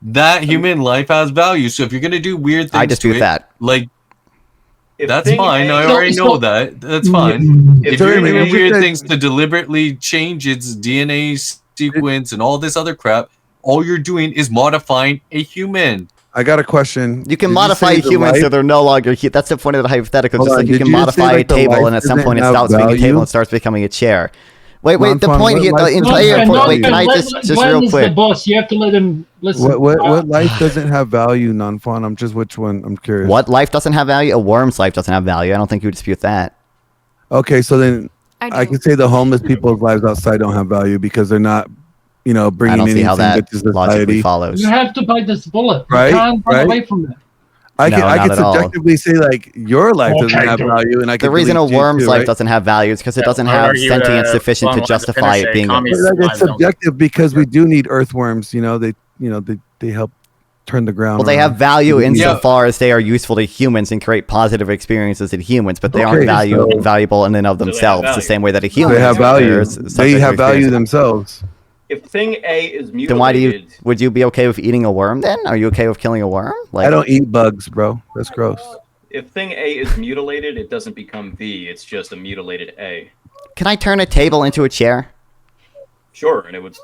That human life has value. So if you're gonna do weird things,
I dispute that.
Like. That's fine. I already know that. That's fine. If you're doing weird things to deliberately change its DNA sequence and all this other crap, all you're doing is modifying a human.
I got a question.
You can
Did
modify
say the
humans
life-
so they're no longer. That's the point of the hypothetical.
Hold
Just
on,
like you
did
can
you say,
modify
like,
a
the
table,
life
and at some
doesn't
point it
have
stops being a
value?
table and starts becoming a chair. Wait. The
Nonfon,
point
what
here, the
life doesn't
entire
have
point. Wait,
value?
can I
Glenn-
just
Glenn
real
is
quick?
the boss. You have to let him listen.
What life doesn't have value, Nonfon? I'm just which one? I'm curious.
What life doesn't have value? A worm's life doesn't have value. I don't think you would dispute that.
Okay, so then
I
I could say the homeless people's lives outside don't have value because they're not,
I
bringing
don't see how
anything
that
good to
logically
society.
follows.
You have to bite this bullet.
Right,
You can't run
right.
away from it.
I
No,
can
not at all.
subjectively say like your life doesn't
Okay,
have
dude.
value, and I
The
can
reason a
delete you
worm's
too,
life
right?
doesn't have value is because it doesn't
I would
have
argue
sentience
that
sufficient to
long lives
justify it
finish,
being a.
commies-
But, like, it's
lives don't.
subjective because we do need earthworms. They help turn the ground.
Well, they
around.
have value
Yeah.
insofar as they are useful to humans and create positive experiences in humans, but they aren't
Okay, so-
valuable in and of
they have
themselves. The
value?
same way that a human
They have
is,
value.
there's
They
subjective
have value
experiences.
themselves.
If thing A is mutilated,
Then why do you? Would you be okay with eating a worm? Then are you okay with killing a worm?
I don't eat bugs, bro. That's gross.
if thing A is mutilated, it doesn't become V. It's just a mutilated A.
Can I turn a table into a chair?
Sure, and it would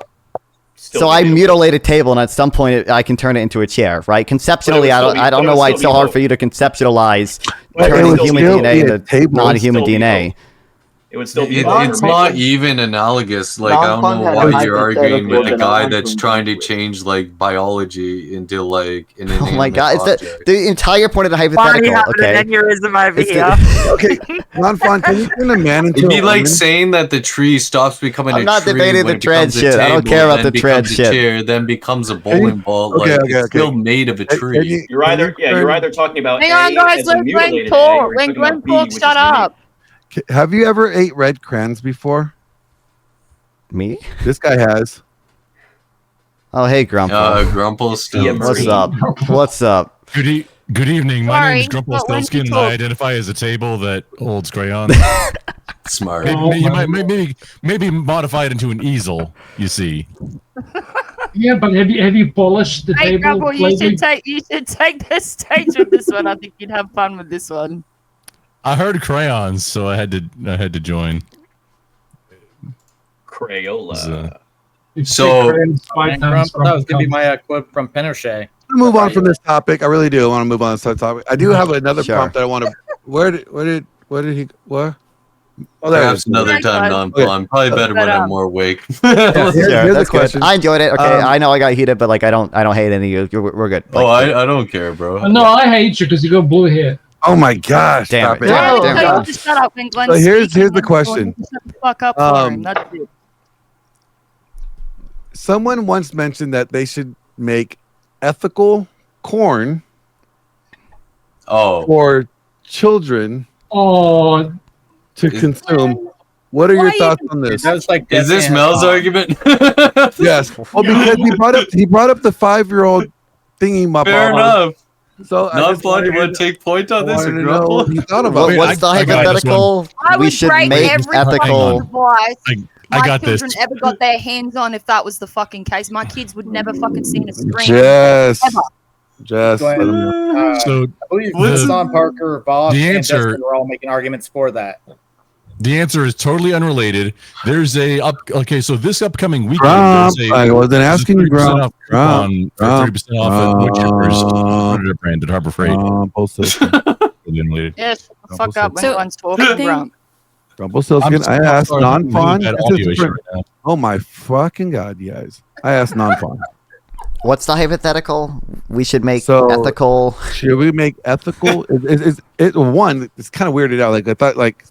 still.
So
be
I
mutilated.
mutilate a table, and at some point I can turn it into a chair, right? Conceptually, I
still
don't.
be-
I
but
don't
it
know
would
why
still
it's so
be
hard
both.
for you to conceptualize
But it
turning
would
human
still
DNA
be a
into
table.
non-human
It would still be
DNA.
It would still be.
It's not even analogous. Like, I don't
Nonfon
know
had a
why you're arguing with a
hypothetical
guy
that I
that's
want to
trying to
engage with.
change like biology into like an
Oh my
inanimate
god! It's
object.
the entire point of the
Barney
hypothetical.
having
Okay.
an aneurysm over
It's
here.
Okay, Nonfon, can you turn a man into
It'd be
a
like
woman?
saying that the tree stops becoming
I'm
a
not
tree
debating
when
the
it becomes
trans
a
shit. I don't
table,
care about
then
the trans
becomes a
shit.
chair, then becomes a
you-
bowling ball.
okay,
Like,
okay,
it's
okay.
still made of a
Can
tree.
you-
You're
can
either
you
you're
turn-
either talking about
Hang
A
on, guys.
as a
Let Glenn
mutilated A,
talk.
or you're
When
talking
Glenn
about B,
talks,
which
shut
is unique.
up.
Have you ever ate red crayons before?
Me?
This guy has.
Oh, hey, Grumple.
Grumpelstiltskin.
What's up? What's up?
Good evening. My
Sorry,
name's
but when
Grumpelstiltskin, and
you
I
talk-
identify as a table that holds crayons.
Smart.
You might maybe modify it into an easel. You see.
Yeah, but have you polished the
Hey,
table?
Grumble, you
lately?
should take the stage with this one. I think you'd have fun with this one.
I heard crayons, so I had to join.
Crayola.
So,
That was gonna be my quote from Pinochet.
Move on from this topic. I really do want to move on to this topic. I do have another
Sure.
prompt that I want to. Where did he? What? Oh, there it
perhaps
is.
another time, non-fun. Probably better when I'm more awake.
Here's
Sure,
the
that's good.
question.
I enjoyed it. Okay, I know I got heated, but like I don't hate any of you. We're good.
Oh, I don't care, bro.
No, I hate you because you got blue hair.
Oh my gosh!
Damn
Stop
it.
it.
Damn it.
I
Damn
tell
it.
you to shut up when Glenn
So here's
speaks,
the
and
question.
Shut the fuck up for him. That's it.
Someone once mentioned that they should make ethical corn for children to consume. What are your thoughts on this?
Is this Mel's argument?
Yes. Well, because he brought up the 5-year-old thingy.
Fair enough.
So
Non-fun, you want to take point on this?
wanted to know what you thought about it.
What's the hypothetical?
I
We
would
should
break
make
every
ethical.
fucking device
I
my
got this.
children ever got their hands on if that was the fucking case. My kids would never fucking seen a screen.
Jess.
Ever.
Jess.
So
I believe
the-
Tom Parker, Bob,
the
and
answer-
Justin were all making arguments for that.
The answer is totally unrelated. There's so this upcoming weekend,
Trump.
there's a
I wasn't asking you,
30%
Trump.
off coupon for 30% off at Woodchippers Predator brand at Harbor Freight. Totally unrelated.
Yes, shut the fuck up when
So,
Glenn's talking, bro.
Rumpelstiltskin. I asked
sorry, I'm
non-fun.
really bad audio issue right now.
Oh my fucking god, you guys! I asked non-fun.
What's the hypothetical? We should make
So-
ethical.
Should we make ethical? Is it one? It's kind of weirded out. Like I thought, like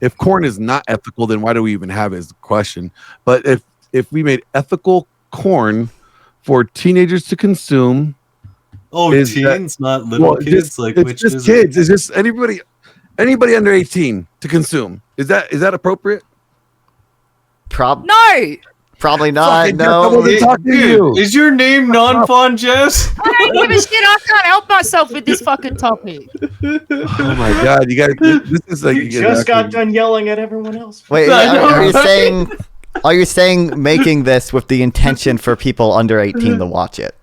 if corn is not ethical, then why do we even have it? Is the question. But if we made ethical corn for teenagers to consume,
Oh,
is that-
teens, not little kids.
just-
Like
it's
which
just
is
kids. It's just anybody under 18 to consume. Is that appropriate?
No!
Probably not.
Fucking
No.
Jeff, I wasn't talking to you.
Is your name Non-Fun, Jess?
I don't give a shit. I can't help myself with this fucking topic.
Oh my god, you guys! This is like
You just got done yelling at everyone else.
Wait,
I know,
are you
right?
saying? Are you saying making this with the intention for people under 18 to watch it?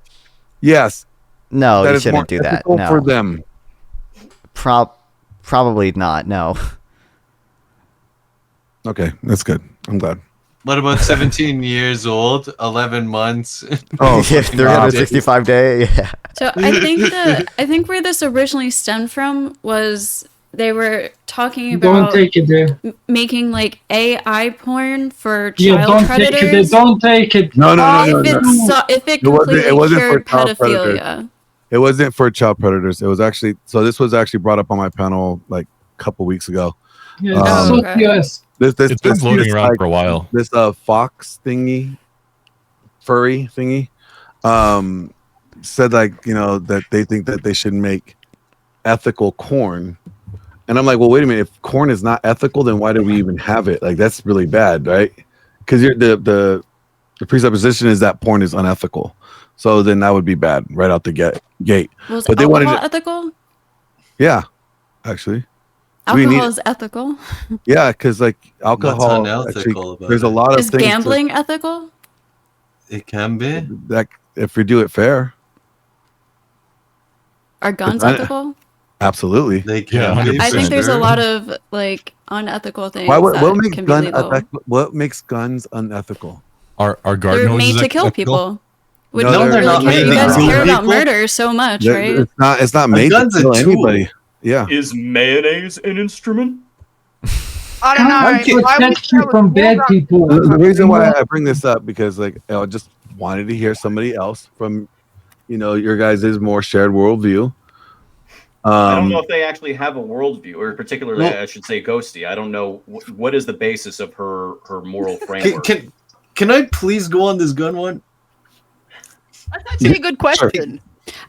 Yes.
No,
That
you
is more
shouldn't do that.
ethical
No.
for them.
Probably not. No.
Okay, that's good. I'm glad.
What about 17 years old, 11 months?
Oh,
Yeah, 365 day. Yeah.
So I think where this originally stemmed from was they were talking about
Don't take it there.
making like AI porn for
Yeah,
child
don't take it there.
predators.
Don't take it.
No.
If it completely cured pedophilia.
It wasn't for child predators. It was actually this was actually brought up on my panel like a couple weeks ago.
Yeah,
This
it's been floating around for a while.
This fox thingy, furry thingy, said like that they think that they should make ethical corn, and I'm like, well, wait a minute. If corn is not ethical, then why do we even have it? Like that's really bad, right? Because the presupposition is that porn is unethical, so then that would be bad right out the gate.
Was
But they
alcohol
wanted
ethical?
Yeah, actually.
Alcohol is ethical.
Yeah, because like alcohol, actually, there's a lot of
Is
things.
gambling ethical?
It can be.
That if we do it fair.
Are guns ethical?
Absolutely.
They can.
I think there's a lot of like unethical things
what
that
makes
can be legal.
what makes guns unethical?
Are garden
They're
hoses
made to kill
ethical?
people. Would
No,
you
they're not made
you
to
guys
kill
care about
people.
murder so much, right?
It's not made to
gun's a
kill
tool.
anybody. Yeah.
Is mayonnaise an instrument?
I don't know.
Protect you from bad people.
The reason why I bring this up because like I just wanted to hear somebody else from your guys' more shared worldview.
I don't know if they actually have a worldview, or particularly, I should say, Ghosty. I don't know what is the basis of her moral framework.
Can I please go on this gun one?
That's actually a good question.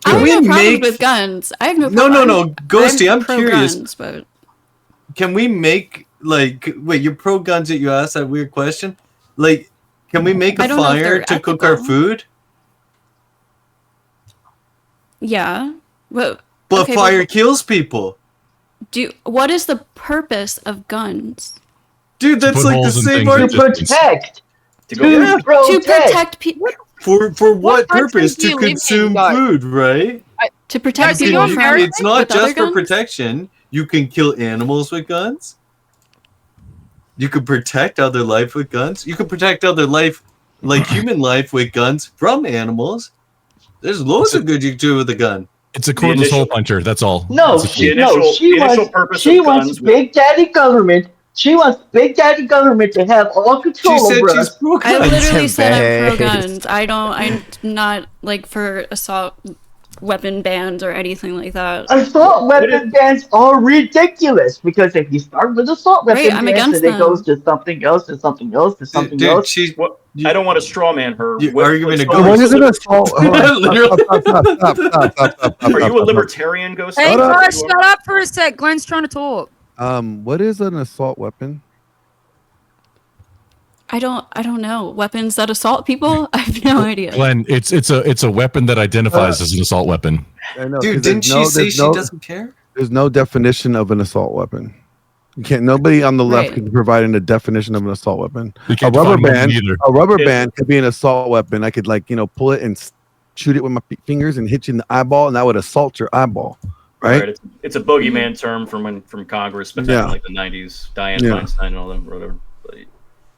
I have no problem with guns. I have no problem.
No, Ghosty, I'm
pro
curious.
Guns, but
Can we make wait, you're pro guns yet you asked that weird question? Like, can we make a fire to cook our food?
yeah. But
fire kills people.
What is the purpose of guns?
Dude, that's like the same argument.
To protect people.
For what purpose? To consume food, right?
To protect
You
people
can-
from
it's not
with other
just for
guns?
protection. You can kill animals with guns. You could protect other life with guns. You could protect other life, like human life, with guns from animals. There's loads of good you can do with a gun.
It's a cordless hole puncher. That's all.
No,
That's
she
it.
wants Big Daddy government. She wants Big Daddy government to have all control over us.
I literally said I'm pro guns. I'm not like for assault weapon bans or anything like that.
Assault weapon bans are ridiculous because if you start with assault weapon
Right, I'm
bans,
against
then it
them.
goes to something else, to something else, to something else.
I don't want to straw man her.
Are you going to
go? What is an assault? Stop.
Are you a libertarian, Ghost?
Hey, guys, shut up for a sec. Glenn's trying to talk.
What is an assault weapon?
I don't know. Weapons that assault people? I have no idea.
Glenn, it's a weapon that identifies as an assault weapon.
I know,
Dude,
'cause
didn't she
there's
say she doesn't care?
There's no definition of an assault weapon. You can't. Nobody on the left
Right.
can provide a definition of an assault weapon.
You
A
can't
rubber
define one
band.
either.
A rubber band could be an assault weapon. I could pull it and shoot it with my fingers and hit you in the eyeball, and that would assault your eyeball, right?
It's a boogeyman term from Congress, but
Yeah.
in like the 90s, Dianne
Yeah.
Feinstein and all them, whatever.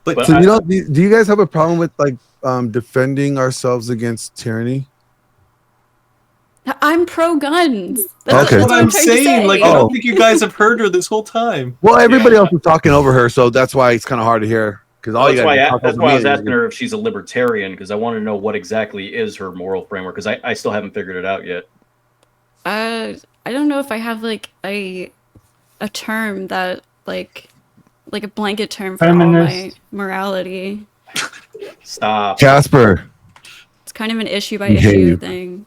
But
So do you guys have a problem with defending ourselves against tyranny?
I'm pro guns.
Okay.
That's what I'm
trying to
saying.
say.
Like, I don't think you guys have heard her this whole time.
Well, everybody else is talking over her, so that's why it's kind of hard to hear. Because all you
That's
got
why,
talk
that's
over
why I
me
was
and-
asking her if she's a libertarian, because I want to know what exactly is her moral framework, because I still haven't figured it out yet.
I don't know if I have like a term that like a blanket term for all my
Feminist.
morality.
Stop.
Casper.
It's kind of an issue by
I hate
issue
you.
thing.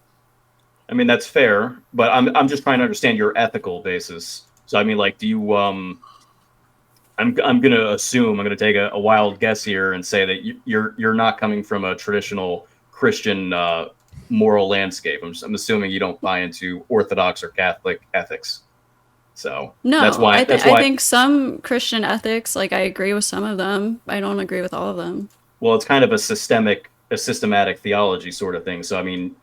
I mean, that's fair, but I'm just trying to understand your ethical basis. So I mean, like, do you I'm gonna assume, I'm gonna take a wild guess here and say that you're not coming from a traditional Christian moral landscape. I'm assuming you don't buy into Orthodox or Catholic ethics. So
No,
that's why
I
that's why
think some Christian ethics, like I agree with some of them. I don't agree with all of them.
well, it's kind of a systematic theology sort of thing. So I mean,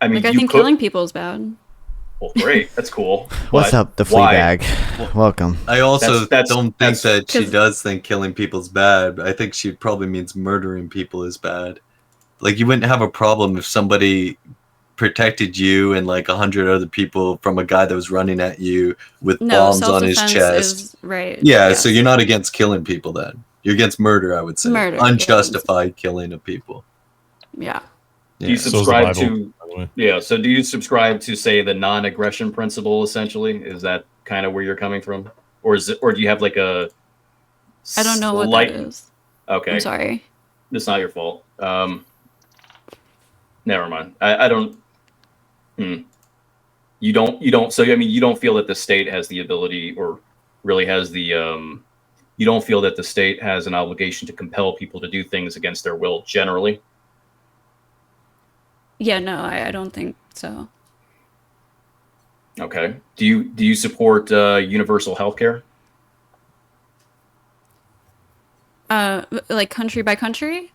Like I
you
think
could-
killing people is bad.
Well, great, that's cool.
What's
But
up, the
why?
Fleabag? Welcome.
I also
That's-
don't think that she
'cause-
does think killing people's bad. I think she probably means murdering people is bad. Like, you wouldn't have a problem if somebody protected you and like 100 other people from a guy that was running at you with bombs on his chest.
Right.
Yeah,
yes.
so you're not against killing people then. You're against murder, I would say.
Murder,
Unjustified killing of people.
Yeah.
Do you subscribe to? Yeah. So do you subscribe to, say, the non-aggression principle? Essentially, is that kind of where you're coming from, or is it, or do you have like a?
I don't know what that is.
Okay.
I'm sorry.
It's not your fault. Never mind. I don't. You don't. So I mean, you don't feel that the state has the ability, or really has the. You don't feel that the state has an obligation to compel people to do things against their will, generally.
Yeah, no, I don't think so.
Okay. Do you support universal healthcare?
Like country by country?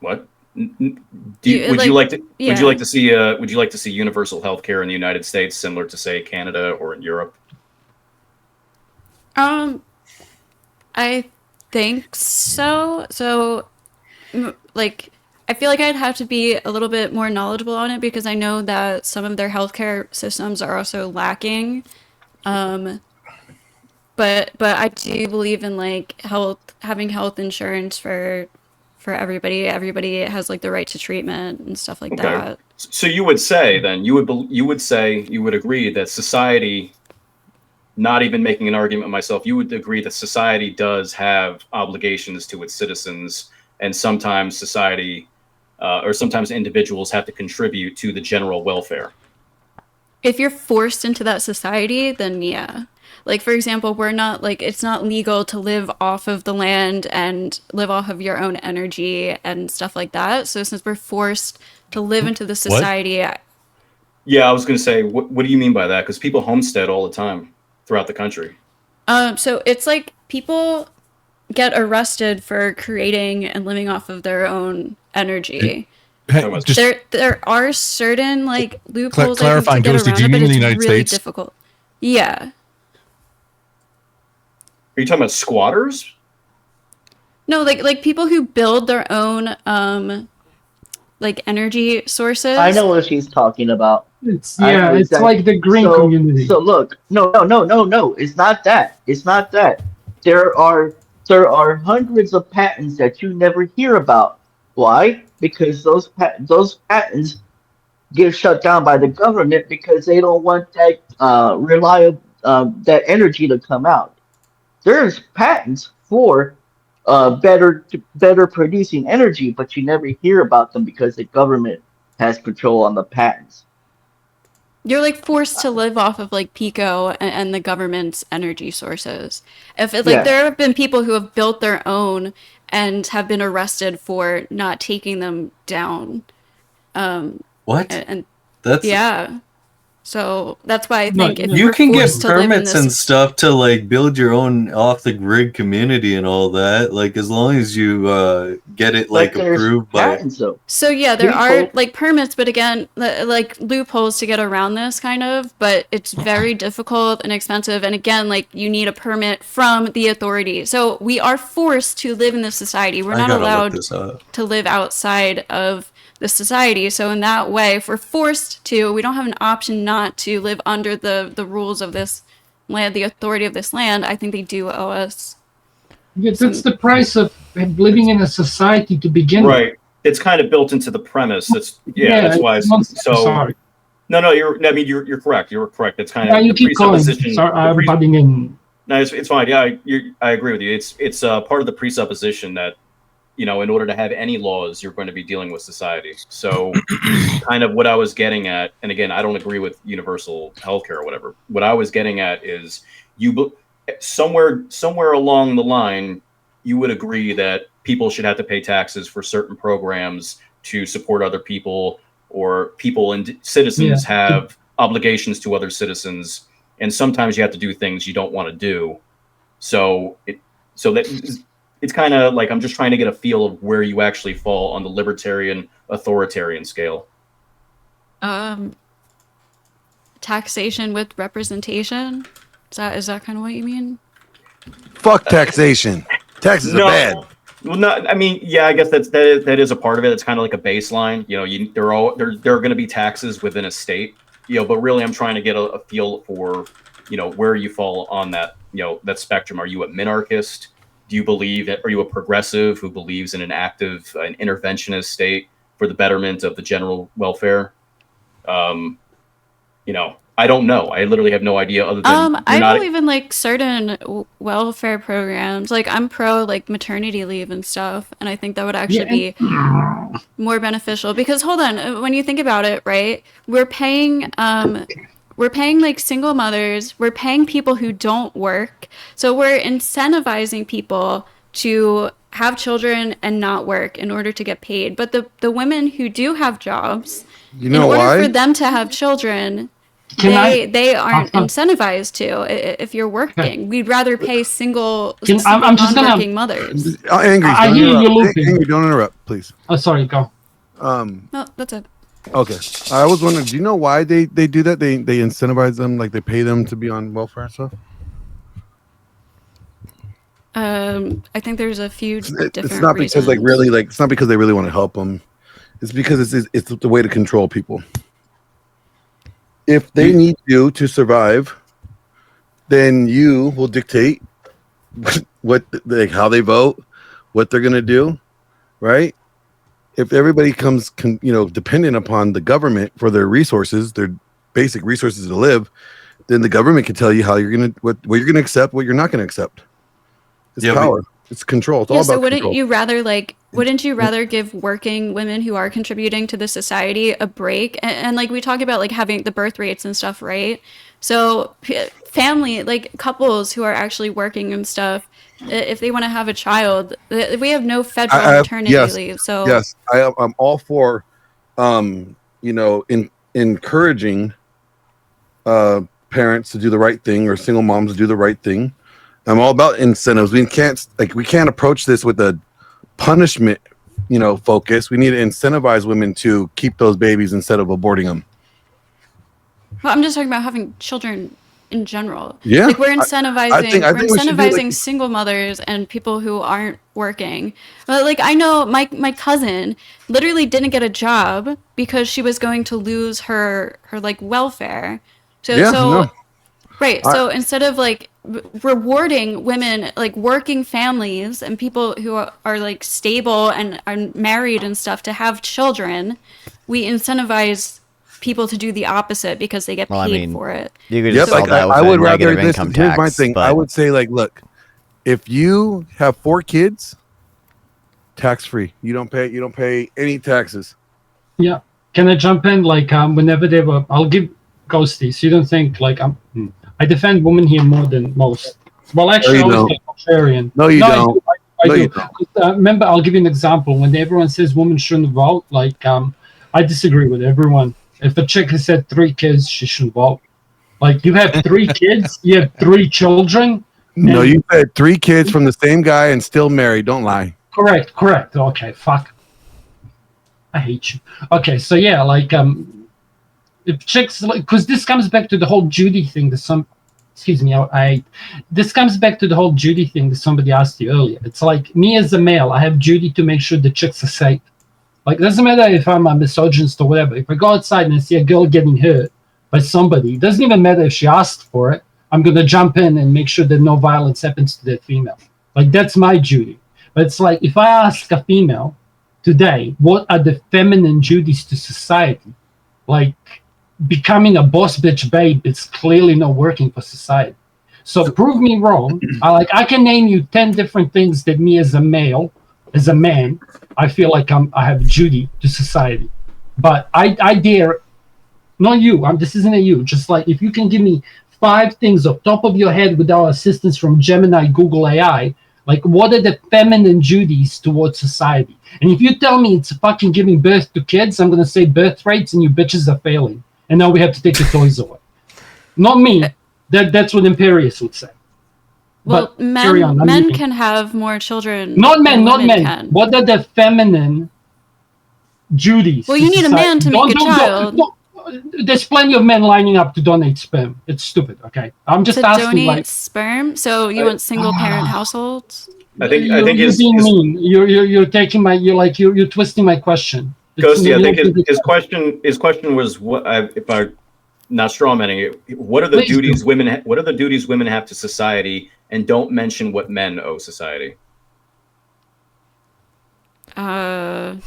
What? Would you like to see universal healthcare in the United States, similar to, say, Canada or in Europe?
I think so. So, like, I feel like I'd have to be a little bit more knowledgeable on it because I know that some of their healthcare systems are also lacking. But I do believe in like having health insurance for everybody. Everybody has like the right to treatment and stuff like that.
So you would say then you would agree that society, not even making an argument myself, you would agree that society does have obligations to its citizens, and sometimes society or sometimes individuals have to contribute to the general welfare.
If you're forced into that society, then yeah. Like, for example, we're not like, it's not legal to live off of the land and live off of your own energy and stuff like that. So since we're forced to live into the society.
Yeah, I was going to say, what do you mean by that? Because people homestead all the time throughout the country.
So it's like people get arrested for creating and living off of their own energy. There are certain like loopholes
clarifying,
to get
Ghosty,
around
do you
it,
mean
but
in the
it's
United
really
States?
difficult. Yeah.
Are you talking about squatters?
No, like people who build their own like energy sources.
I know what she's talking about.
It's like the green community.
So look, no. It's not that. It's not that. There are hundreds of patents that you never hear about. Why? Because those patents get shut down by the government because they don't want that reliable that energy to come out. There's patents for better producing energy, but you never hear about them because the government has control on the patents.
You're like forced to live off of like Pico and the government's energy sources. There have been people who have built their own and have been arrested for not taking them down.
What?
And
that's
So that's why I think if
you
we're
can get
forced to live in
permits
this-
and stuff to like build your own off the grid community and all that. Like as long as you get it like approved by.
So yeah, there are like permits, but again, like loopholes to get around this kind of. But it's very difficult and expensive, and again, like you need a permit from the authority. So we are forced to live in this society. We're not allowed to live outside of the society. So in that way, if we're forced to, we don't have an option not to live under the rules of this land, the authority of this land. I think they do owe us.
Yeah, that's the price of living in a society to begin with.
Right. It's kind of built into the premise. That's why.
Sorry.
No, you're correct. You're correct. It's kind of
you keep going. Sorry, I'm butting in.
No, it's fine. Yeah, I agree with you. It's part of the presupposition that, in order to have any laws, you're going to be dealing with society. So kind of what I was getting at, and again, I don't agree with universal healthcare or whatever. What I was getting at is somewhere along the line, you would agree that people should have to pay taxes for certain programs to support other people, or people and citizens have obligations to other citizens. And sometimes you have to do things you don't want to do. It's kind of like I'm just trying to get a feel of where you actually fall on the libertarian authoritarian scale.
Taxation with representation. Is that kind of what you mean?
Fuck taxation. Taxes are bad.
Well, no, I mean, yeah, I guess that is a part of it. It's kind of like a baseline. You know, there are going to be taxes within a state. You know, but really, I'm trying to get a feel for, you know, where you fall on that, you know, that spectrum. Are you a minarchist? Do you believe that? Are you a progressive who believes in an active, an interventionist state for the betterment of the general welfare? You know, I don't know. I literally have no idea. Other than
I believe in like certain welfare programs. Like I'm pro like maternity leave and stuff, and I think that would actually be more beneficial. Because hold on, when you think about it, right? We're paying like single mothers. We're paying people who don't work. So we're incentivizing people to have children and not work in order to get paid. But the women who do have jobs,
you know,
in order for them to have children, they aren't incentivized to. If you're working, we'd rather pay single non-working mothers.
Angry,
I hear you, Luffy.
Angry, don't interrupt, please.
Oh, sorry, go.
No, that's it.
Okay, I was wondering, do you know why they do that? They incentivize them, like they pay them to be on welfare and stuff.
I think there's a few different
It's not because
reasons.
it's not because they really want to help them. It's because it's the way to control people. If they need you to survive, then you will dictate what like how they vote, what they're gonna do, right? If everybody comes, dependent upon the government for their resources, their basic resources to live, then the government can tell you how you're gonna what you're gonna accept, what you're not gonna accept. It's power. It's control. It's all about
wouldn't
control.
you rather give working women who are contributing to the society a break? And like we talk about like having the birth rates and stuff, right? So family, like couples who are actually working and stuff, if they want to have a child, we have no federal maternity leave. So
yes, I'm all for, encouraging parents to do the right thing or single moms to do the right thing. I'm all about incentives. We can't approach this with a punishment, focus. We need to incentivize women to keep those babies instead of aborting them.
Well, I'm just talking about having children in general.
Yeah,
like we're incentivizing
I think
incentivizing single mothers and people who aren't working. But like I know my cousin literally didn't get a job because she was going to lose her like welfare. Right. So instead of like rewarding women, like working families and people who are like stable and are married and stuff to have children, we incentivize people to do the opposite because they get paid for it.
You could just solve that with
I would rather
negative income tax.
Here's my thing.
But
I would say, like, look, if you have 4 kids, tax free. You don't pay any taxes.
Yeah. Can I jump in? Like, whenever they were, I'll give Ghosty. So you don't think like I defend women here more than most. Well, actually, I always get contrarian.
No, you don't.
I do. Remember, I'll give you an example. When everyone says women shouldn't vote, like, I disagree with everyone. If a chick has had 3 kids, she shouldn't vote. Like, you have 3 kids, you have 3 children.
No, you had 3 kids from the same guy and still married. Don't lie.
Correct. Okay, fuck. I hate you. Okay, so yeah, like, if chicks, because this comes back to the whole Judy thing that this comes back to the whole Judy thing that somebody asked you earlier. It's like, me as a male, I have duty to make sure the chicks are safe. Like, it doesn't matter if I'm a misogynist or whatever. If I go outside and I see a girl getting hurt by somebody, it doesn't even matter if she asked for it. I'm going to jump in and make sure that no violence happens to that female. Like, that's my duty. But it's like, if I ask a female today, what are the feminine duties to society? Like, becoming a boss bitch babe, it's clearly not working for society. So prove me wrong. I can name you 10 different things that me as a male, as a man, I feel like I have duty to society. But I dare, not you, this isn't a you, just like if you can give me 5 things off top of your head without assistance from Gemini, Google AI, like what are the feminine duties towards society? And if you tell me it's fucking giving birth to kids, I'm going to say birth rates and you bitches are failing. And now we have to take the toys away. Not me. That's what Imperius would say.
Well, men can have more children.
Not men.
Can.
What are the feminine duties?
Well, you need
society?
a man to make a child.
There's plenty of men lining up to donate sperm. It's stupid. Okay, I'm just asking.
Donate sperm. So you want single parent households?
I think
you're being mean. You're taking my. You're twisting my question.
Ghosty, I think his question was what if I'm not strawmanning it. What are the duties women? What are the duties women have to society, and don't mention what men owe society.
I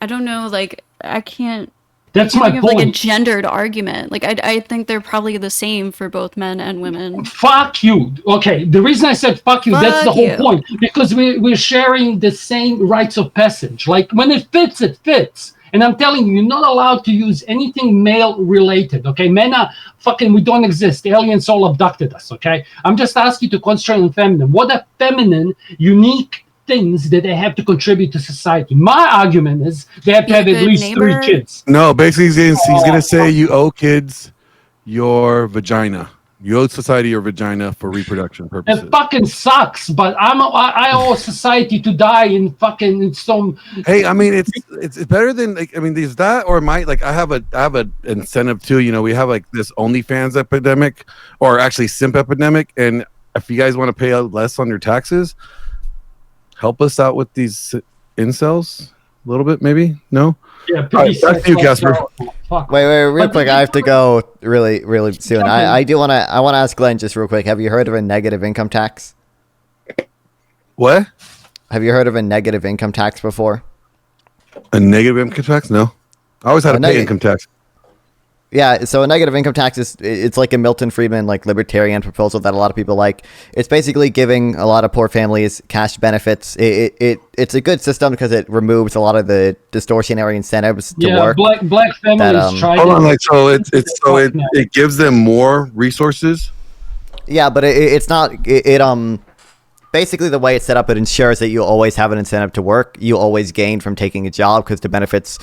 don't know. Like I can't.
That's my
point. Like a gendered argument. Like I think they're probably the same for both men and women.
Fuck you. Okay, the reason I said fuck you, that's the whole point. Because we're sharing the same rites of passage. Like when it fits, it fits. And I'm telling you, you're not allowed to use anything male related. Okay, men are fucking. We don't exist. Aliens all abducted us. Okay, I'm just asking you to concentrate on feminine. What are feminine, unique things that they have to contribute to society? My argument is they have to have at least 3 kids.
No, basically he's gonna say you owe kids your vagina. You owe society your vagina for reproduction purposes.
It fucking sucks, but I owe society to die in fucking some.
Hey, I mean it's better than like, I mean there's that or might like I have an incentive too. You know, we have like this OnlyFans epidemic or actually simp epidemic, and if you guys want to pay less on your taxes, help us out with these incels a little bit, maybe? No?
Yeah,
back to you, Casper.
Wait, real quick. I have to go really soon. I want to ask Glenn just real quick. Have you heard of a negative income tax?
What?
Have you heard of a negative income tax before?
A negative income tax? No. I always had to pay income tax.
Yeah, so a negative income tax it's like a Milton Friedman like libertarian proposal that a lot of people like. It's basically giving a lot of poor families cash benefits. It's a good system because it removes a lot of the distortionary incentives to work.
Black families try.
Hold on, like so it gives them more resources.
Yeah, but it's not basically the way it's set up, it ensures that you always have an incentive to work. You always gain from taking a job because the benefits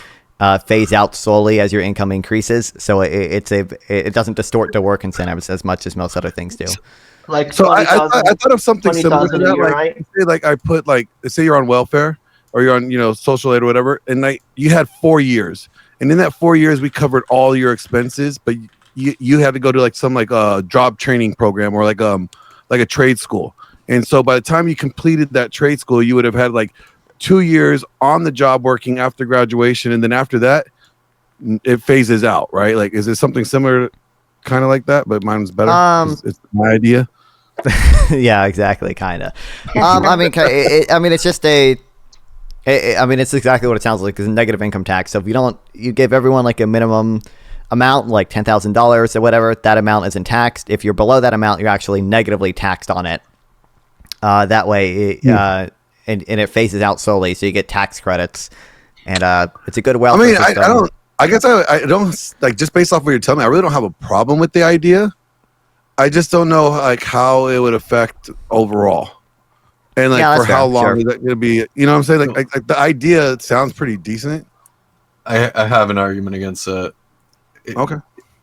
phase out slowly as your income increases, so it doesn't distort the work incentives as much as most other things do.
Like
so, I thought of something similar to that. Like, right? Say, like I put like say you're on welfare or you're on social aid or whatever, and like you had 4 years, and in that 4 years we covered all your expenses, but you had to go to like some like job training program or like a trade school, and so by the time you completed that trade school, you would have had like 2 years on the job working after graduation, and then after that it phases out, right? Like is it something similar kind of like that, but mine's better? It's my idea.
Yeah, exactly, kind of. I mean it's just it's exactly what it sounds like. It's a negative income tax. So if you give everyone like a minimum amount, like $10,000 or whatever, that amount isn't taxed. If you're below that amount, you're actually negatively taxed on it. That way and it phases out slowly, so you get tax credits, and it's a good welfare system.
I don't like, just based off what you're telling me, I really don't have a problem with the idea. I just don't know like how it would affect overall, and like for how long is that going to be? You know what I'm saying? Like the idea sounds pretty decent.
I have an argument against that.
Okay.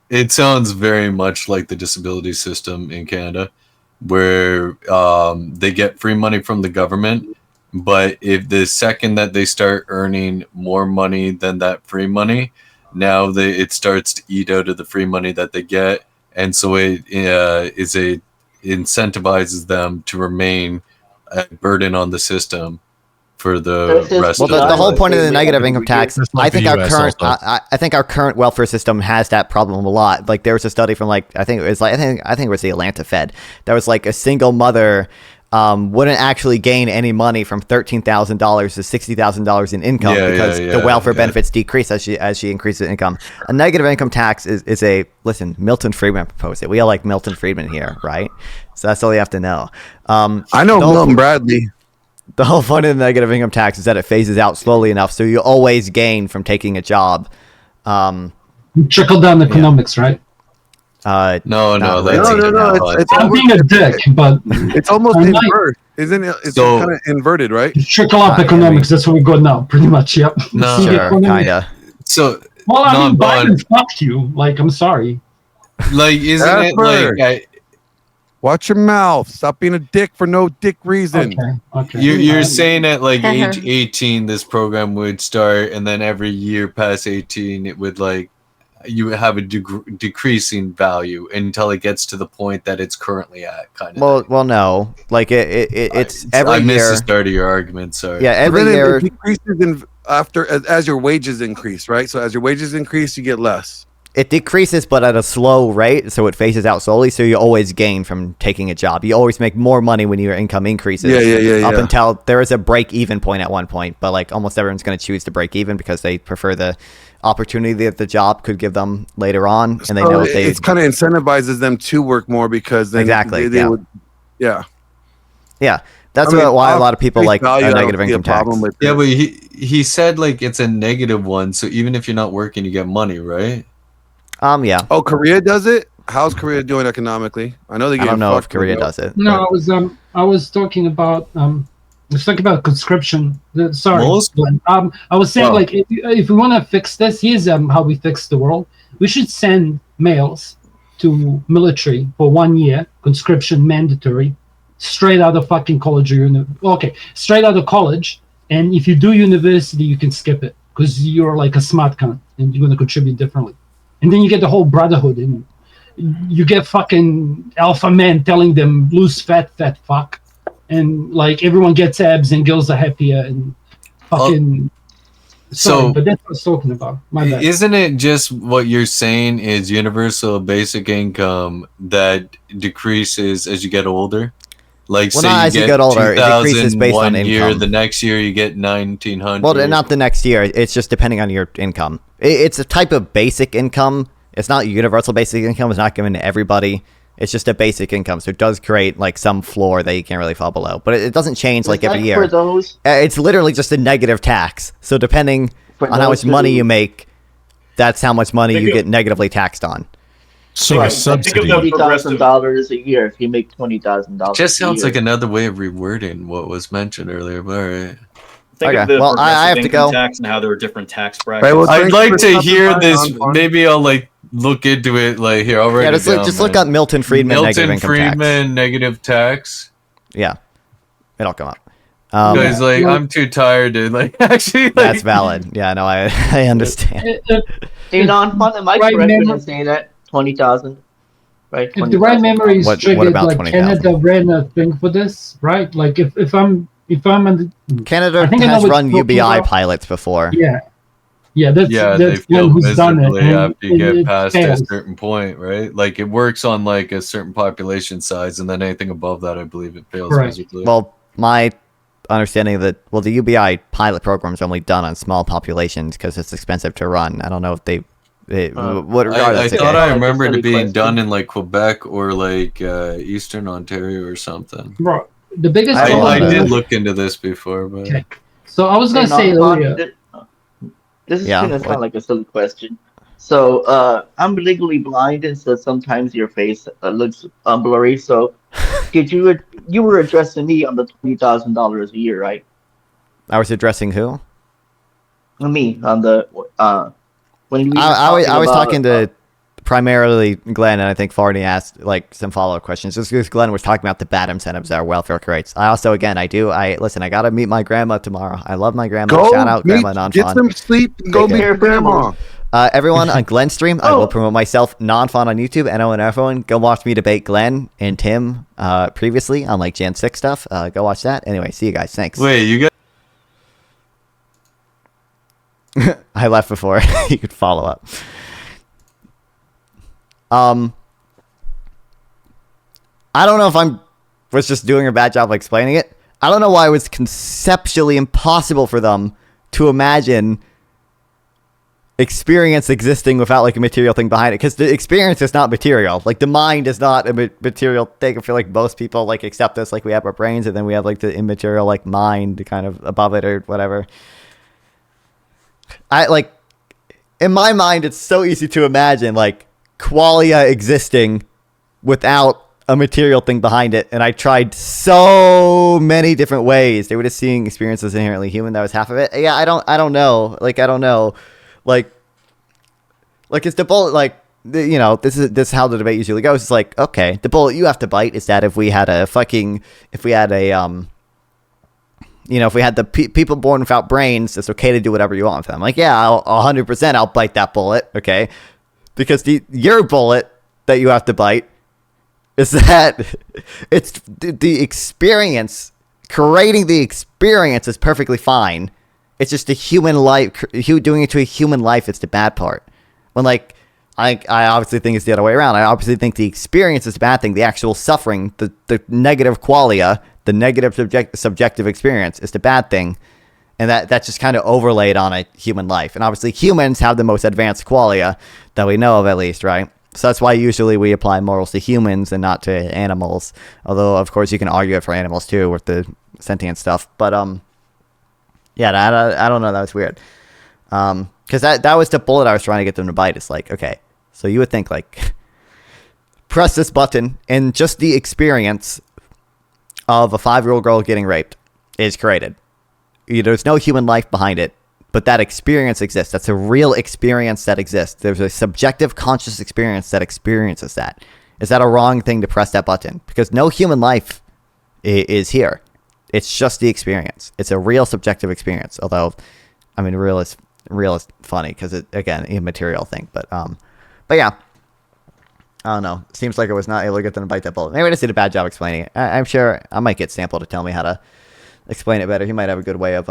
It sounds very much like the disability system in Canada, where they get free money from the government. But if the second that they start earning more money than that free money, now it starts to eat out of the free money that they get, and so it incentivizes them to remain a burden on the system for the rest.
Well, the whole point of the negative income tax, I think our current welfare system has that problem a lot. Like there was a study from I think it was the Atlanta Fed. There was like a single mother wouldn't actually gain any money from $13,000 to $60,000 in income because the welfare benefits decrease as she increases income. A negative income tax is Milton Friedman proposed it. We all like Milton Friedman here, right? So that's all you have to know.
I know Milton Bradley.
The whole point of the negative income tax is that it phases out slowly enough, so you always gain from taking a job.
Trickle down economics, right?
No.
I'm being a dick, but
it's almost inverted, isn't it? It's kind of inverted, right?
Trickle up economics. That's where we go now, pretty much. Yep.
No,
kind of.
So,
well, I mean, Biden fucked you. Like, I'm sorry.
Like, isn't it like?
Watch your mouth. Stop being a dick for no dick reason.
Okay.
You're saying at like age 18, this program would start, and then every year past 18, it would like you have a decreasing value until it gets to the point that it's currently at, kind of.
Well, no. Like it's every
I missed
year.
the start of your argument. Sorry.
Yeah, every year
it decreases as your wages increase, right? So as your wages increase, you get less.
It decreases, but at a slow rate, so it phases out slowly. So you always gain from taking a job. You always make more money when your income increases.
Yeah.
Up until there is a break-even point at one point, but like almost everyone's going to choose to break even because they prefer the opportunity that the job could give them later on, and they know
it's kind of incentivizes them to work more because then they would. Yeah.
That's why a lot of people like a negative income tax.
Yeah, but he said like it's a negative one, so even if you're not working, you get money, right?
Yeah.
Oh, Korea does it? How's Korea doing economically? I know they.
I don't know if Korea does it.
No, I was talking about conscription. Sorry, Glenn. I was saying like if we want to fix this, here's how we fix the world. We should send males to military for 1 year, conscription mandatory, straight out of fucking college or straight out of college. And if you do university, you can skip it because you're like a smart cunt and you're going to contribute differently. And then you get the whole brotherhood, and you get fucking alpha men telling them lose fat fuck, and like everyone gets abs and girls are happier and fucking. Sorry, but that's what I was talking about. My bad.
Isn't it just what you're saying is universal basic income that decreases as you get older? Like
Well,
say
not
you
as you
get
get older, it decreases based on
1 year,
income.
the next year you get 1,900.
Well, not the next year. It's just depending on your income. It's a type of basic income. It's not universal basic income. It's not given to everybody. It's just a basic income. So it does create like some floor that you can't really fall below. But it doesn't change like every year.
For those,
it's literally just a negative tax. So depending on how much money you make, that's how much money you get negatively taxed on.
So a subsidy.
$20,000 a year if you make $20,000.
Just sounds like another way of rewording what was mentioned earlier. But all right.
Think of the I have to go. Tax and how there are different tax brackets.
I'd like to hear this. Maybe I'll like look into it. Like here, I'll write it down.
Just look up Milton Friedman negative income tax.
Milton Friedman negative tax.
Yeah, it'll come up.
Because I'm too tired to like actually.
That's valid. Yeah, no, I understand.
Nonfon, am I correct in saying that 20,000? Right.
If the right memory is triggered, like Canada ran a thing for this, right? Like if I'm
Canada has run UBI pilots before.
Yeah, that's one who's done it.
After you get past a certain point, right? Like it works on like a certain population size, and then anything above that, I believe it fails physically.
Well, my understanding of the UBI pilot program is only done on small populations because it's expensive to run. I don't know if they.
I thought I remembered it being done in like Quebec or like Eastern Ontario or something.
Bro, the biggest.
I did look into this before, but.
Okay. So I was gonna say earlier.
This is gonna sound like a silly question. So I'm legally blind, and so sometimes your face looks blurry. So, you were addressing me on the $20,000 a year, right?
I was addressing who?
Me on the when we
I was talking to primarily Glenn, and I think Farney asked like some follow-up questions. Just because Glenn was talking about the bad incentives that are welfare creates. I also, again, I gotta meet my grandma tomorrow. I love my grandma. Shout out Grandma Nonfon.
Get some sleep and go meet your grandma.
Everyone on Glenn's stream, I will promote myself, Nonfon on YouTube, and everyone go watch me debate Glenn and Tim previously on like Jan 6 stuff. Go watch that. Anyway, see you guys. Thanks.
Wait, you guys.
I left before you could follow up. I don't know if I was just doing a bad job of explaining it. I don't know why it was conceptually impossible for them to imagine experience existing without like a material thing behind it, because the experience is not material. Like the mind is not a material thing. I feel like most people like accept this, like we have our brains and then we have like the immaterial like mind kind of above it or whatever. I like in my mind it's so easy to imagine like qualia existing without a material thing behind it, and I tried so many different ways. They were just seeing experiences inherently human. That was half of it. Yeah, I don't know. Like I don't know. Like it's the bullet. Like this is how the debate usually goes. It's like, okay, the bullet you have to bite is that if we had the people born without brains, it's okay to do whatever you want with them. Like, yeah, 100% I'll bite that bullet. Okay. because your bullet that you have to bite is that it's the experience. Creating the experience is perfectly fine. It's just a human life. Doing it to a human life is the bad part. When like I obviously think it's the other way around. I obviously think the experience is the bad thing. The actual suffering, the negative qualia, the negative subjective experience is the bad thing. And that's just kind of overlaid on a human life. And obviously humans have the most advanced qualia that we know of, at least, right? So that's why usually we apply morals to humans and not to animals. Although, of course, you can argue it for animals too with the sentient stuff. But yeah, I don't know. That was weird. Because that was the bullet I was trying to get them to bite. It's like, okay, so you would think like, press this button and just the experience of a 5-year-old girl getting raped is created. There's no human life behind it, but that experience exists. That's a real experience that exists. There's a subjective conscious experience that experiences that. Is that a wrong thing to press that button? Because no human life is here. It's just the experience. It's a real subjective experience. Although, I mean, real is funny because it, again, immaterial thing. But yeah. I don't know. It seems like I was not able to get them to bite that bullet. Maybe I just did a bad job explaining it. I'm sure I might get Sample to tell me how to explain it better. He might have a good way of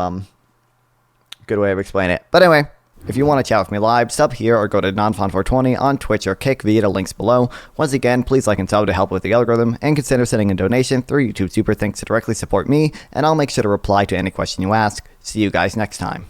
explaining it. But anyway, if you want to chat with me live, sub here or go to Nonfon420 on Twitch or Kick via the links below. Once again, please like and sub to help with the algorithm, and consider sending a donation through YouTube Super Thanks to directly support me, and I'll make sure to reply to any question you ask. See you guys next time.